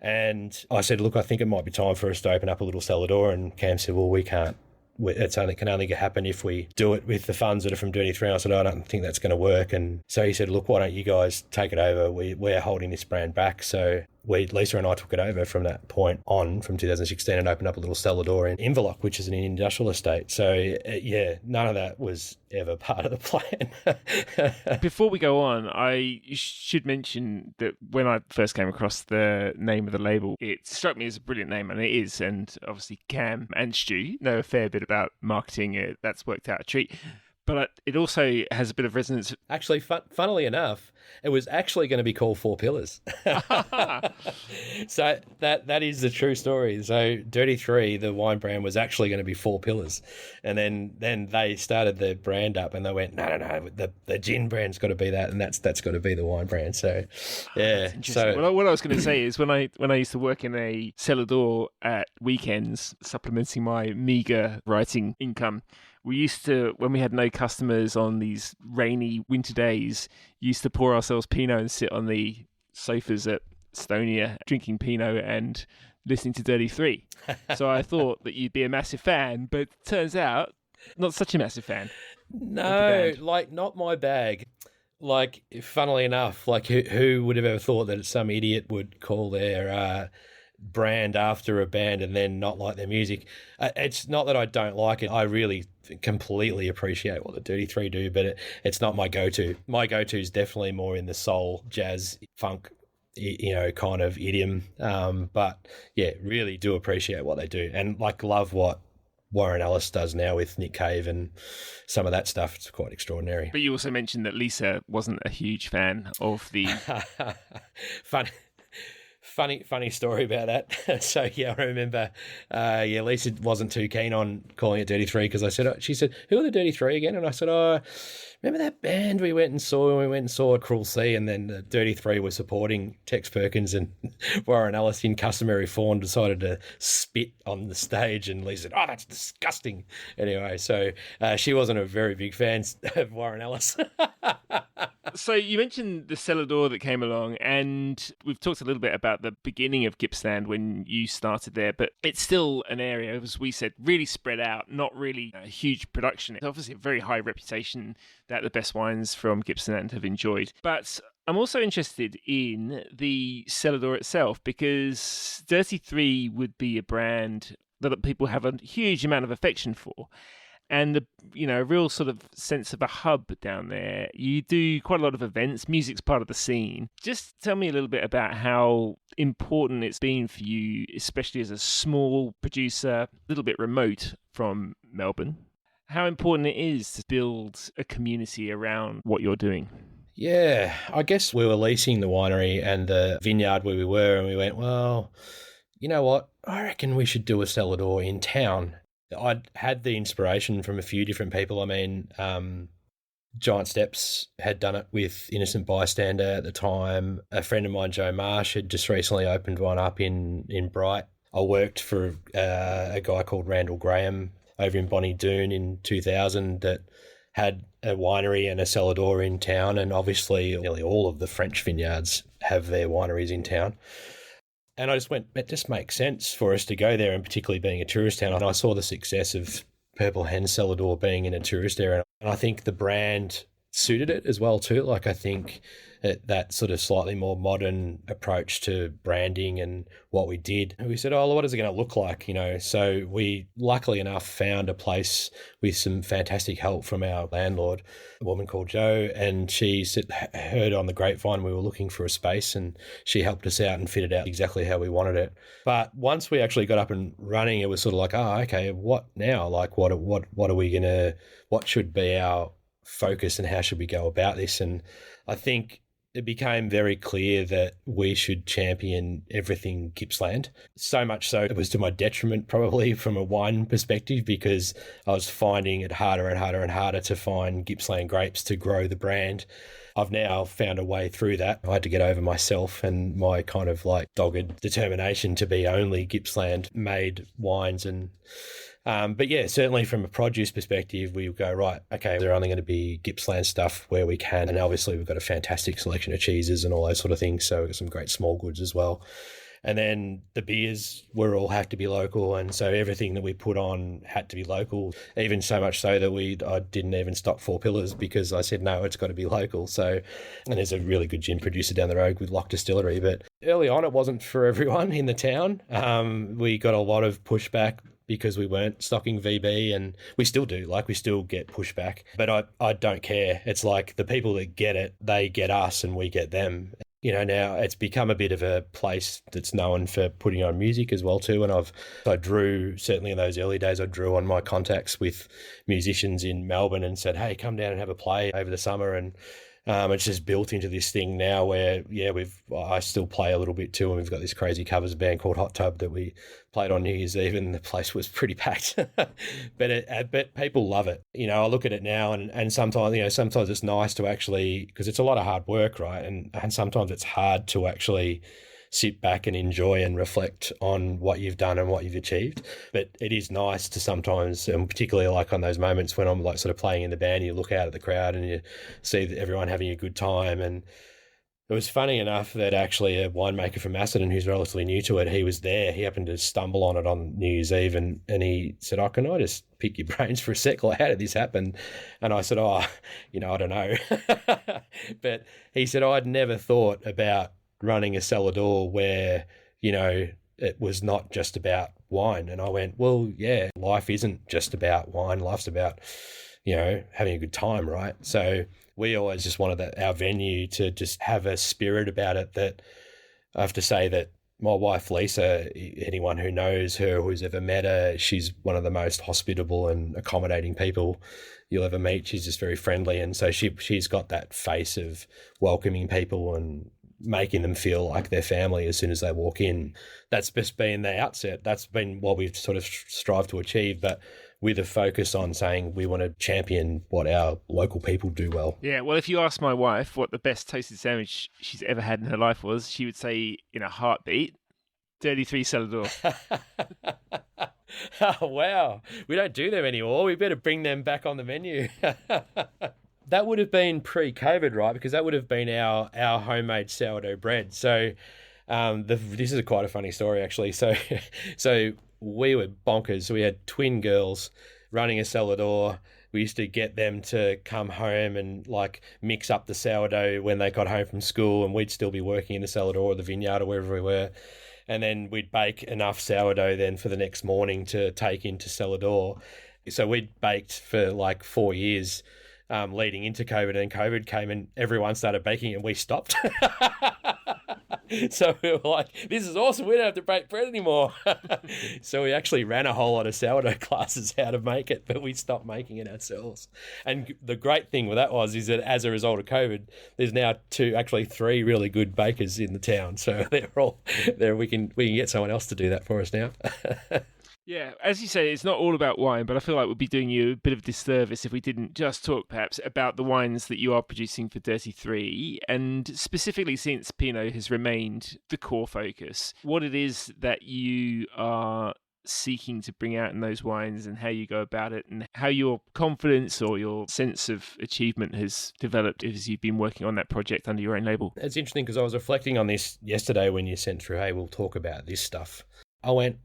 And I said, look, I think it might be time for us to open up a little cellar door. And Cam said, well, we can't. It can only happen if we do it with the funds that are from Dirty Three. And I said, I don't think that's going to work. And so he said, look, why don't you guys take it over? We're holding this brand back. So Lisa and I took it over from that point on, from 2016, and opened up a little cellar door in Inverloch, which is an industrial estate. So yeah, none of that was ever part of the plan. Before we go on, I should mention that when I first came across the name of the label, it struck me as a brilliant name, and it is. And obviously Cam and Stu know a fair bit about marketing. That's worked out a treat. But it also has a bit of resonance. Actually, funnily enough, it was actually going to be called Four Pillars. So that is the true story. So Dirty Three, the wine brand, was actually going to be Four Pillars. And then they started the brand up and they went, no, the gin brand's got to be that, and that's got to be the wine brand. So, yeah. So what I was going to say is when I used to work in a cellar door at weekends, supplementing my meagre writing income, we used to, when we had no customers on these rainy winter days, used to pour ourselves Pinot and sit on the sofas at Stonia drinking Pinot and listening to Dirty Three. So I thought that you'd be a massive fan, but turns out not such a massive fan. No, like, not my bag. Like, funnily enough, like who would have ever thought that some idiot would call their brand after a band and then not like their music? It's not that I don't like it. I really completely appreciate what the Dirty Three do, but it's not my go-to. My go-to is definitely more in the soul, jazz, funk, kind of idiom. But yeah, really do appreciate what they do, and like love what Warren Ellis does now with Nick Cave and some of that stuff. It's quite extraordinary. But you also mentioned that Lisa wasn't a huge fan of the Funny story about that. So yeah, I remember. Lisa wasn't too keen on calling it Dirty Three because she said, "Who are the Dirty Three again?" And I said, "Oh, remember that band we went and saw? We went and saw Cruel Sea, and then the Dirty Three were supporting Tex Perkins and Warren Ellis in customary form. Decided to spit on the stage, and Lisa said, "Oh, that's disgusting." Anyway, so she wasn't a very big fan of Warren Ellis. So you mentioned the cellar door that came along, and we've talked a little bit about the beginning of Gippsland when you started there, but it's still an area, as we said, really spread out, not really a huge production. It's obviously a very high reputation that the best wines from Gippsland have enjoyed. But I'm also interested in the cellar door itself, because Dirty 3 would be a brand that people have a huge amount of affection for. And a real sort of sense of a hub down there. You do quite a lot of events. Music's part of the scene. Just tell me a little bit about how important it's been for you, especially as a small producer, a little bit remote from Melbourne. How important it is to build a community around what you're doing. Yeah, I guess we were leasing the winery and the vineyard where we were, and we went, well, you know what? I reckon we should do a cellar door in town. I'd had the inspiration from a few different people. I mean, Giant Steps had done it with Innocent Bystander at the time. A friend of mine, Joe Marsh, had just recently opened one up in Bright. I worked for a guy called Randall Graham over in Bonnie Doon in 2000 that had a winery and a cellar door in town, and obviously nearly all of the French vineyards have their wineries in town. And I just went, it just makes sense for us to go there, and particularly being a tourist town. And I saw the success of Purple Hen Cellar Door being in a tourist area. And I think the brand suited it as well too. Like, I think that sort of slightly more modern approach to branding and what we did. And we said, oh, what is it going to look like? So we luckily enough found a place with some fantastic help from our landlord, a woman called Jo, and she heard on the grapevine we were looking for a space, and she helped us out and fitted out exactly how we wanted it. But once we actually got up and running, it was sort of like, oh, okay, what now? Like, what are we going to, what should be our focus and how should we go about this? And I think it became very clear that we should champion everything Gippsland. So much so it was to my detriment probably from a wine perspective, because I was finding it harder and harder and harder to find Gippsland grapes to grow the brand. I've now found a way through that. I had to get over myself and my kind of like dogged determination to be only Gippsland made wines. And but yeah, certainly from a produce perspective, we go, right, okay, they're only going to be Gippsland stuff where we can. And obviously we've got a fantastic selection of cheeses and all those sort of things. So we've got some great small goods as well. And then the beers were all had to be local. And so everything that we put on had to be local, even so much so that I didn't even stock Four Pillars, because I said, no, it's got to be local. So, and there's a really good gin producer down the road with Lock Distillery. But early on, it wasn't for everyone in the town. We got a lot of pushback because we weren't stocking VB, and we still do. Like, we still get pushback. But I don't care. It's like the people that get it, they get us and we get them. Now it's become a bit of a place that's known for putting on music as well too. And I drew, certainly in those early days, I drew on my contacts with musicians in Melbourne and said, hey, come down and have a play over the summer. And it's just built into this thing now where, yeah, I still play a little bit too. And we've got this crazy covers band called Hot Tub that we played on New Year's Eve, and the place was pretty packed. but people love it. I look at it now and sometimes it's nice to actually, because it's a lot of hard work, right? And sometimes it's hard to actually sit back and enjoy and reflect on what you've done and what you've achieved. But it is nice to sometimes, and particularly like on those moments when I'm like sort of playing in the band, you look out at the crowd and you see that everyone having a good time. And it was funny enough that actually a winemaker from Macedon, who's relatively new to it, he was there. He happened to stumble on it on New Year's Eve, and he said, oh, can I just pick your brains for a sec? Like, how did this happen? And I said, I don't know. But he said, I'd never thought about running a cellar door where, it was not just about wine. And I went, well, yeah, life isn't just about wine. Life's about, having a good time, right? So we always just wanted our venue to just have a spirit about it. That I have to say that my wife, Lisa, anyone who knows her, who's ever met her, she's one of the most hospitable and accommodating people you'll ever meet. She's just very friendly. And so she's got that face of welcoming people and making them feel like their family as soon as they walk in. That's just been the outset. That's been what we've sort of strived to achieve, but with a focus on saying we want to champion what our local people do well. Yeah, well, if you ask my wife what the best toasted sandwich she's ever had in her life was, she would say in a heartbeat, Dirty 3 Cellar Door. Oh, wow. We don't do them anymore. We better bring them back on the menu. that would have been pre-COVID, right? Because that would have been our homemade sourdough bread. So this is quite a funny story, actually. So we were bonkers. We had twin girls running a cellar door. We used to get them to come home and like mix up the sourdough when they got home from school, and we'd still be working in the cellar door or the vineyard or wherever we were. And then we'd bake enough sourdough then for the next morning to take into cellar door. So we'd baked for like 4 years leading into COVID, and COVID came and everyone started baking and we stopped. So we were like, this is awesome. We don't have to bake bread anymore. So we actually ran a whole lot of sourdough classes how to make it, but we stopped making it ourselves. And the great thing with that is that as a result of COVID, there's now three really good bakers in the town. So they're all there. We can get someone else to do that for us now. Yeah, as you say, it's not all about wine, but I feel like we'd be doing you a bit of a disservice if we didn't just talk perhaps about the wines that you are producing for Dirty 3, and specifically since Pinot has remained the core focus, what it is that you are seeking to bring out in those wines and how you go about it and how your confidence or your sense of achievement has developed as you've been working on that project under your own label. It's interesting because I was reflecting on this yesterday when you sent through, hey, we'll talk about this stuff. I went,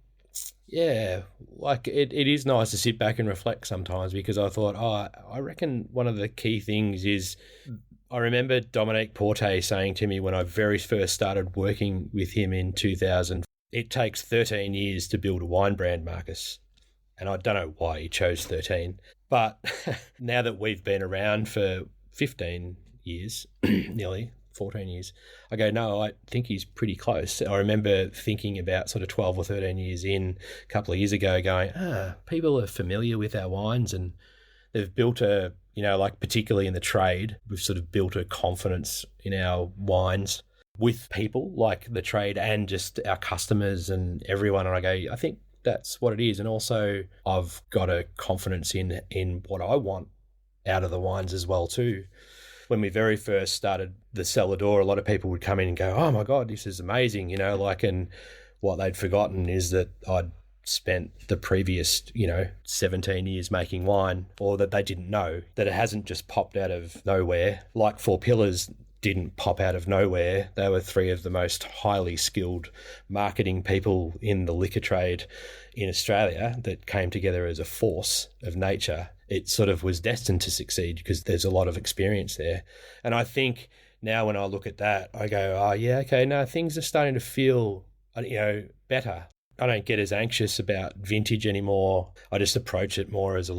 yeah, like it is nice to sit back and reflect sometimes, because I thought, I reckon one of the key things is, I remember Dominique Porte saying to me when I very first started working with him in 2000, it takes 13 years to build a wine brand, Marcus. And I don't know why he chose 13. But now that we've been around for 15 years, nearly 14 years, I go, no, I think he's pretty close. I remember thinking about sort of 12 or 13 years in a couple of years ago going, people are familiar with our wines and they've built like particularly in the trade, we've sort of built a confidence in our wines with people like the trade and just our customers and everyone. And I go, I think that's what it is. And also I've got a confidence in what I want out of the wines as well too. When we very first started the cellar door, a lot of people would come in and go, oh my God, this is amazing, and what they'd forgotten is that I'd spent the previous, 17 years making wine, or that they didn't know that it hasn't just popped out of nowhere. Like Four Pillars didn't pop out of nowhere. They were three of the most highly skilled marketing people in the liquor trade in Australia that came together as a force of nature. It sort of was destined to succeed because there's a lot of experience there. And I think now when I look at that, I go, oh yeah, okay, no, things are starting to feel, better. I don't get as anxious about vintage anymore. I just approach it more as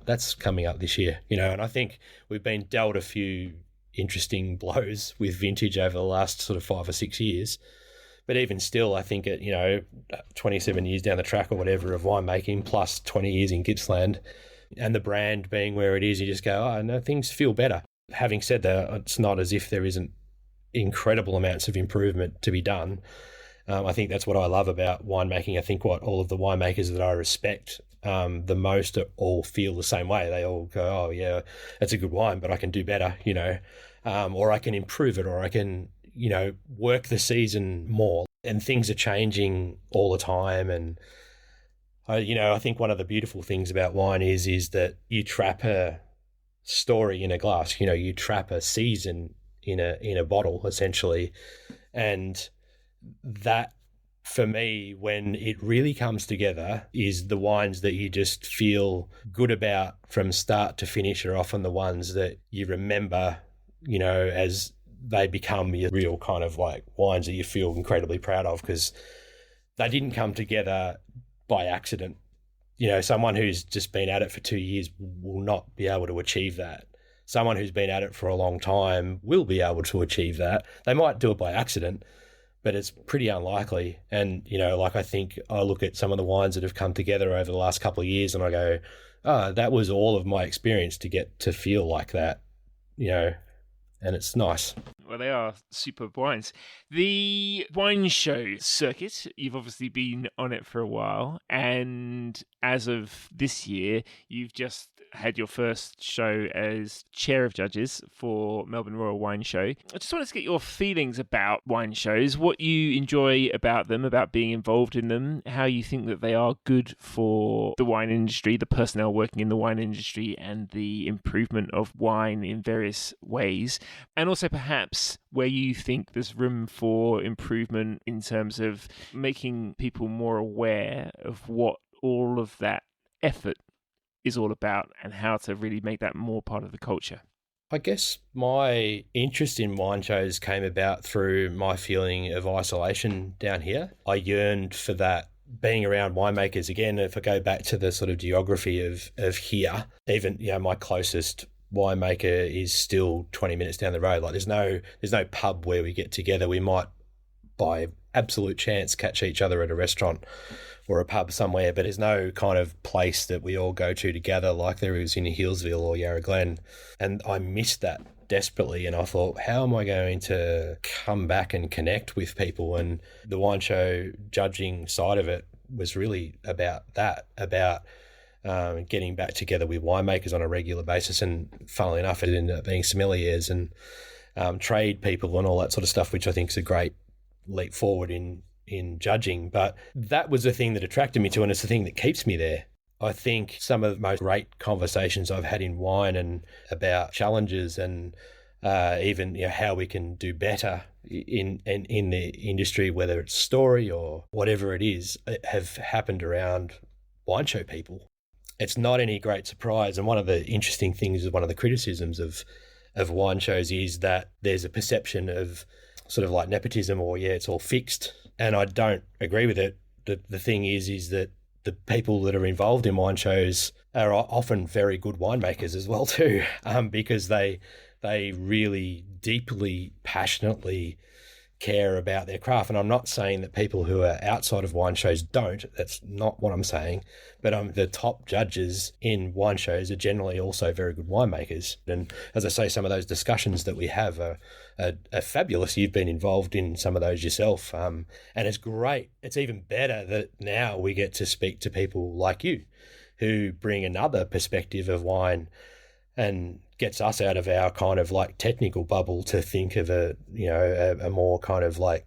that's coming up this year, and I think we've been dealt a few interesting blows with vintage over the last sort of 5 or 6 years. But even still, I think at, 27 years down the track or whatever of winemaking, plus 20 years in Gippsland, and the brand being where it is, you just go, oh, no, things feel better. Having said that, it's not as if there isn't incredible amounts of improvement to be done. I think that's what I love about winemaking. I think what all of the winemakers that I respect the most all feel the same way. They all go, oh, yeah, that's a good wine, but I can do better, or I can improve it, or I can, work the season more. And things are changing all the time. And I think one of the beautiful things about wine is that you trap a story in a glass. You trap a season in a bottle, essentially. And that, for me, when it really comes together, is the wines that you just feel good about from start to finish are often the ones that you remember, as they become your real kind of like wines that you feel incredibly proud of, because they didn't come together by accident. Someone who's just been at it for 2 years will not be able to achieve that. Someone who's been at it for a long time will be able to achieve that. They might do it by accident, but it's pretty unlikely. And, I think I look at some of the wines that have come together over the last couple of years and I go, that was all of my experience to get to feel like that, and it's nice. Well, they are superb wines. The wine show circuit, you've obviously been on it for a while. And as of this year, you've just had your first show as chair of judges for Melbourne Royal Wine Show. I just wanted to get your feelings about wine shows, what you enjoy about them, about being involved in them, how you think that they are good for the wine industry, the personnel working in the wine industry, and the improvement of wine in various ways. And also perhaps where you think there's room for improvement in terms of making people more aware of what all of that effort is all about and how to really make that more part of the culture. I guess my interest in wine shows came about through my feeling of isolation down here. I yearned for that, being around winemakers. Again, if I go back to the sort of geography of here, even, my closest winemaker is still 20 minutes down the road. Like there's no pub where we get together. We might by absolute chance catch each other at a restaurant or a pub somewhere, but there's no kind of place that we all go to together like there is in Hillsville or Yarra Glen. And I missed that desperately, and I thought, how am I going to come back and connect with people? And the wine show judging side of it was really about that, about getting back together with winemakers on a regular basis. And funnily enough, it ended up being sommeliers and trade people and all that sort of stuff, which I think is a great leap forward in judging. But that was the thing that attracted me to, and it's the thing that keeps me there. I think some of the most great conversations I've had in wine and about challenges and even how we can do better in the industry, whether it's story or whatever it is, have happened around wine show people. It's not any great surprise. And one of the interesting things, one of the criticisms of wine shows is that there's a perception of sort of like nepotism or, it's all fixed. And I don't agree with it. The thing is that the people that are involved in wine shows are often very good winemakers as well too, because they really deeply, passionately care about their craft. And I'm not saying that people who are outside of wine shows don't. That's not what I'm saying. But the top judges in wine shows are generally also very good winemakers. And as I say, some of those discussions that we have are fabulous. You've been involved in some of those yourself. And it's great. It's even better that now we get to speak to people like you who bring another perspective of wine and gets us out of our kind of like technical bubble to think of a more kind of like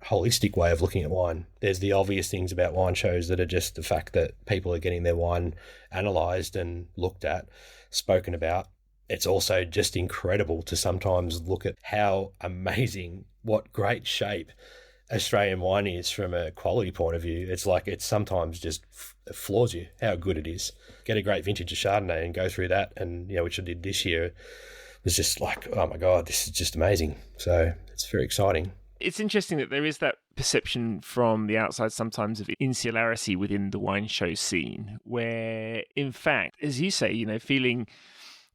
holistic way of looking at wine. There's the obvious things about wine shows that are just the fact that people are getting their wine analysed and looked at, spoken about. It's also just incredible to sometimes look at how amazing, what great shape Australian wine is from a quality point of view. It's like it sometimes just floors you how good it is. Get a great vintage of Chardonnay and go through that, and which I did this year, was just like, oh my God, this is just amazing. So it's very exciting. It's interesting that there is that perception from the outside sometimes of insularity within the wine show scene, where in fact, as you say, feeling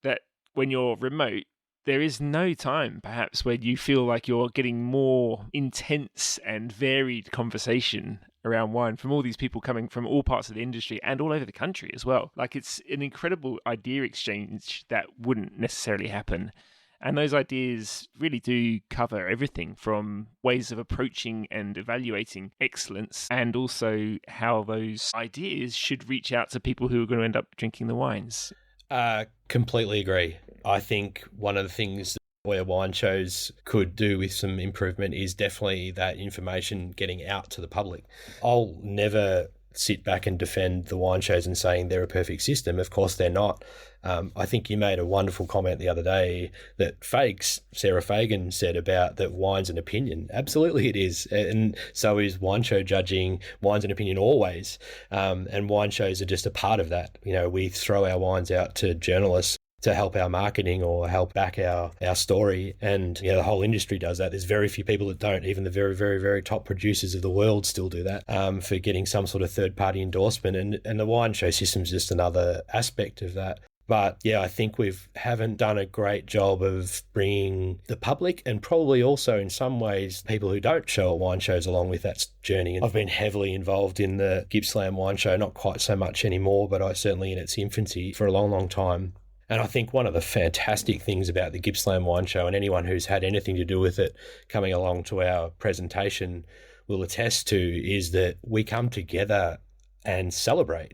that when you're remote, there is no time perhaps where you feel like you're getting more intense and varied conversation around wine from all these people coming from all parts of the industry and all over the country as well. Like it's an incredible idea exchange that wouldn't necessarily happen. And those ideas really do cover everything from ways of approaching and evaluating excellence, and also how those ideas should reach out to people who are going to end up drinking the wines. Completely agree. I think one of the things where wine shows could do with some improvement is definitely that information getting out to the public. I'll never sit back and defend the wine shows and saying they're a perfect system. Of course they're not. I think you made a wonderful comment the other day that Sarah Fagan said about that wine's an opinion. Absolutely it is. And so is wine show judging. Wine's an opinion always. And wine shows are just a part of that. We throw our wines out to journalists to help our marketing or help back our story. And the whole industry does that. There's very few people that don't. Even the very, very, very top producers of the world still do that for getting some sort of third-party endorsement. And the wine show system is just another aspect of that. But I think we haven't done a great job of bringing the public and probably also in some ways people who don't show at wine shows along with that journey. I've been heavily involved in the Gippsland wine show, not quite so much anymore, but I certainly in its infancy for a long, long time. And I think one of the fantastic things about the Gippsland Wine Show, and anyone who's had anything to do with it coming along to our presentation will attest to, is that we come together and celebrate.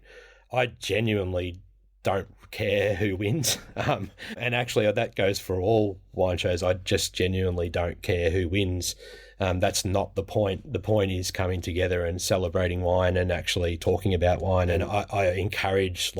I genuinely don't care who wins. And actually that goes for all wine shows. I just genuinely don't care who wins. That's not the point. The point is coming together and celebrating wine and actually talking about wine. And I encourage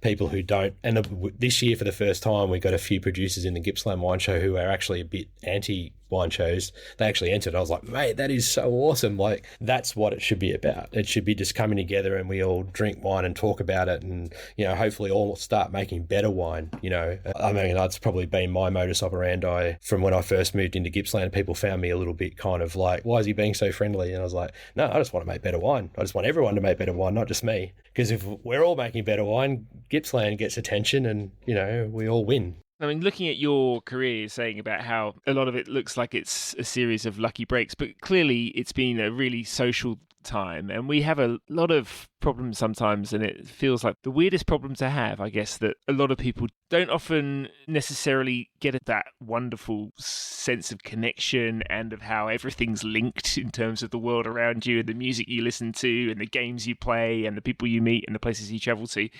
people who don't. And this year, for the first time, we got a few producers in the Gippsland Wine Show who are actually a bit anti wine shows. They actually entered. I was like, mate, that is so awesome. That's what it should be about. It should be just coming together and we all drink wine and talk about it, and hopefully all start making better wine. I mean, that's probably been my modus operandi from when I first moved into Gippsland. People found me a little bit kind of like, why is he being so friendly? And I was like, no, I just want to make better wine. I just want everyone to make better wine, not just me. Because if we're all making better wine, Gippsland gets attention and, we all win. I mean, looking at your career, saying about how a lot of it looks like it's a series of lucky breaks, but clearly it's been a really social time, and we have a lot of problems sometimes, and it feels like the weirdest problem to have, I guess, that a lot of people don't often necessarily get at that wonderful sense of connection and of how everything's linked in terms of the world around you and the music you listen to and the games you play and the people you meet and the places you travel to.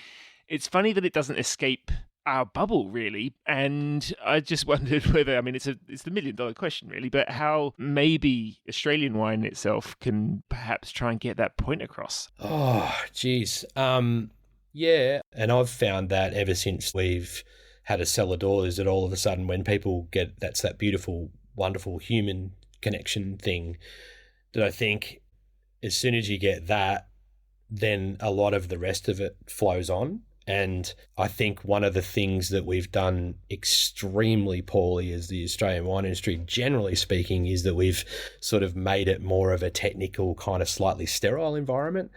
It's funny that it doesn't escape our bubble, really. And I just wondered whether, I mean, it's the $1 million question, really, but how maybe Australian wine itself can perhaps try and get that point across. Oh, geez. Yeah. And I've found that ever since we've had a cellar door, is that all of a sudden when people get, that's that beautiful, wonderful human connection thing, that I think as soon as you get that, then a lot of the rest of it flows on. And I think one of the things that we've done extremely poorly as the Australian wine industry, generally speaking, is that we've sort of made it more of a technical, kind of slightly sterile environment.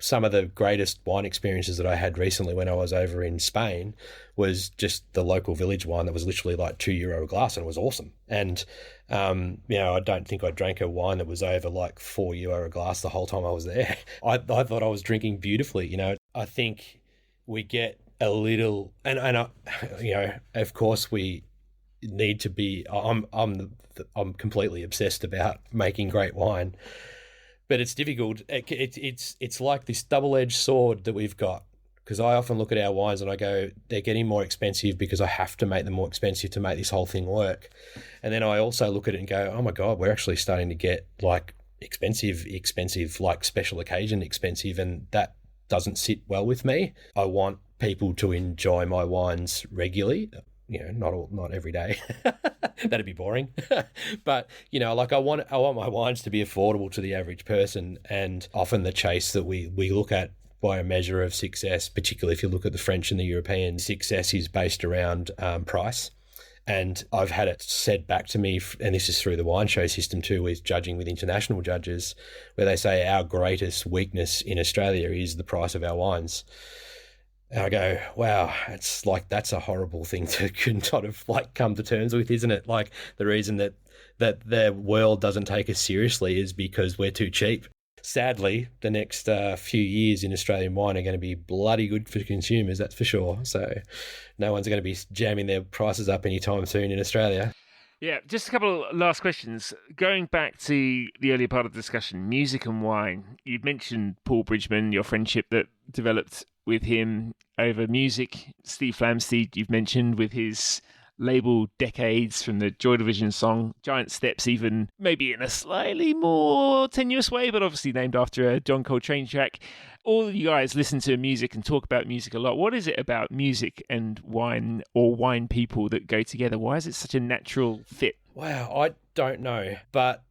Some of the greatest wine experiences that I had recently when I was over in Spain was just the local village wine that was literally like €2 a glass, and it was awesome. And, I don't think I drank a wine that was over like €4 a glass the whole time I was there. I thought I was drinking beautifully. I think we get a little, and of course we need to be. I'm completely obsessed about making great wine, but it's difficult. It's like this double-edged sword that we've got, because I often look at our wines and I go, they're getting more expensive because I have to make them more expensive to make this whole thing work. And then I also look at it and go, oh my God, we're actually starting to get like expensive, like special occasion expensive, and that doesn't sit well with me. I want people to enjoy my wines regularly, not every day. That'd be boring. But I want my wines to be affordable to the average person. And often the chase that we look at by a measure of success, particularly if you look at the French and the European, success is based around price. And I've had it said back to me, and this is through the wine show system too, with judging with international judges, where they say our greatest weakness in Australia is the price of our wines. And I go, wow, it's like, that's a horrible thing to sort of like come to terms with, isn't it? Like the reason that the world doesn't take us seriously is because we're too cheap. Sadly, the next few years in Australian wine are going to be bloody good for consumers, that's for sure. So no one's going to be jamming their prices up anytime soon in Australia. Yeah, just a couple of last questions. Going back to the earlier part of the discussion, music and wine. You've mentioned Paul Bridgman, your friendship that developed with him over music. Steve Flamsteed, you've mentioned, with his label Decades, from the Joy Division song Giant Steps, even maybe in a slightly more tenuous way, but obviously named after a John Coltrane track. All of you guys listen to music and talk about music a lot. What is it about music and wine, or wine people, that go together? Why is it such a natural fit? Wow, I don't know, but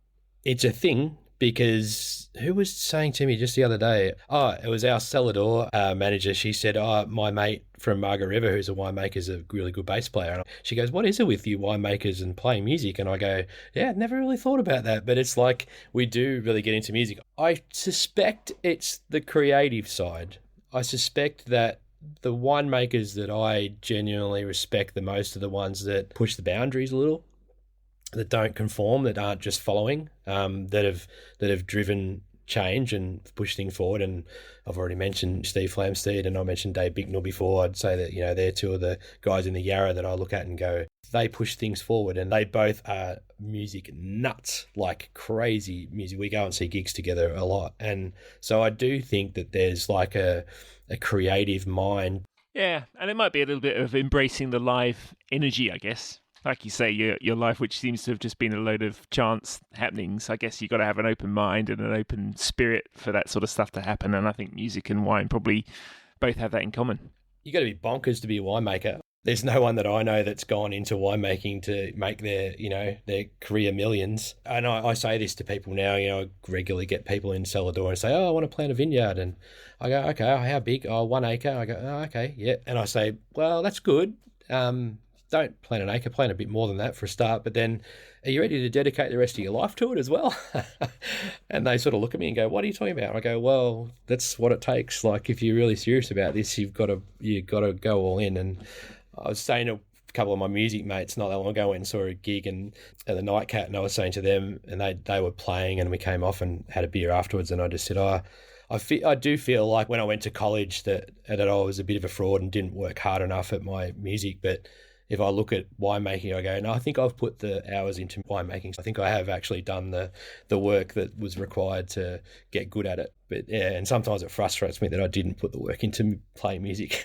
it's a thing. Because who was saying to me just the other day, it was our cellar door manager. She said, my mate from Margaret River, who's a winemaker, is a really good bass player. And she goes, what is it with you winemakers and playing music? And I go, yeah, never really thought about that. But it's like, we do really get into music. I suspect it's the creative side. I suspect that the winemakers that I genuinely respect the most are the ones that push the boundaries a little, that don't conform, that aren't just following, that have driven change and push things forward. And I've already mentioned Steve Flamsteed and I mentioned Dave Bicknell before. I'd say that, they're two of the guys in the Yarra that I look at and go, they push things forward, and they both are music nuts, like crazy music. We go and see gigs together a lot. And so I do think that there's like a creative mind. Yeah, and it might be a little bit of embracing the live energy, I guess. Like you say, your life, which seems to have just been a load of chance happenings, I guess you've got to have an open mind and an open spirit for that sort of stuff to happen. And I think music and wine probably both have that in common. You got to be bonkers to be a winemaker. There's no one that I know that's gone into winemaking to make their career millions. And I say this to people now, I regularly get people in cellar door and say, I want to plant a vineyard. And I go, okay, how big? 1 acre. I go, okay, yeah. And I say, well, that's good. Don't plant an acre, plant a bit more than that for a start. But then are you ready to dedicate the rest of your life to it as well? And they sort of look at me and go, what are you talking about? I go, well, that's what it takes. Like, if you're really serious about this, you've got to go all in. And I was saying to a couple of my music mates not that long ago, I went and saw a gig and at the Nightcat, and I was saying to them, and they were playing, and we came off and had a beer afterwards, and I just said, I do feel like when I went to college that I was a bit of a fraud and didn't work hard enough at my music. But if I look at winemaking, I go, no, I think I've put the hours into winemaking. I think I have actually done the work that was required to get good at it. But yeah, and sometimes it frustrates me that I didn't put the work into playing music.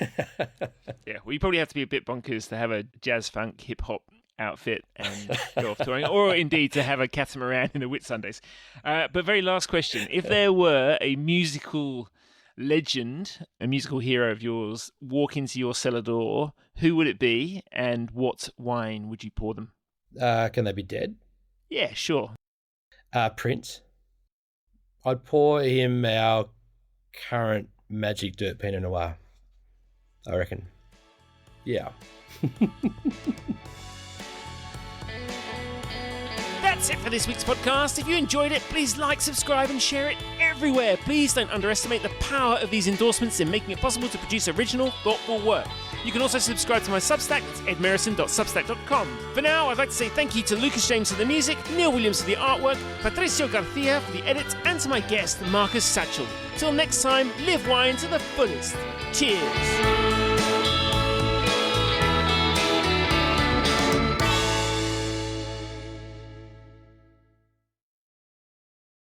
Yeah, well, you probably have to be a bit bonkers to have a jazz funk hip hop outfit and go off touring, or indeed to have a catamaran in a Whitsundays. But very last question: if there were a musical legend, a musical hero of yours, walk into your cellar door, who would it be, and what wine would you pour them? Can they be dead? Yeah, sure. Prince. I'd pour him our current Magic Dirt Pinot Noir, I reckon. Yeah. That's it for this week's podcast. If you enjoyed it, please like, subscribe and share it everywhere. Please don't underestimate the power of these endorsements in making it possible to produce original, thoughtful work. You can also subscribe to my Substack, that's edmerison.substack.com. For now, I'd like to say thank you to Lucas James for the music, Neil Williams for the artwork, Patricio Garcia for the edit, and to my guest, Marcus Satchell. Till next time, live wine to the fullest. Cheers.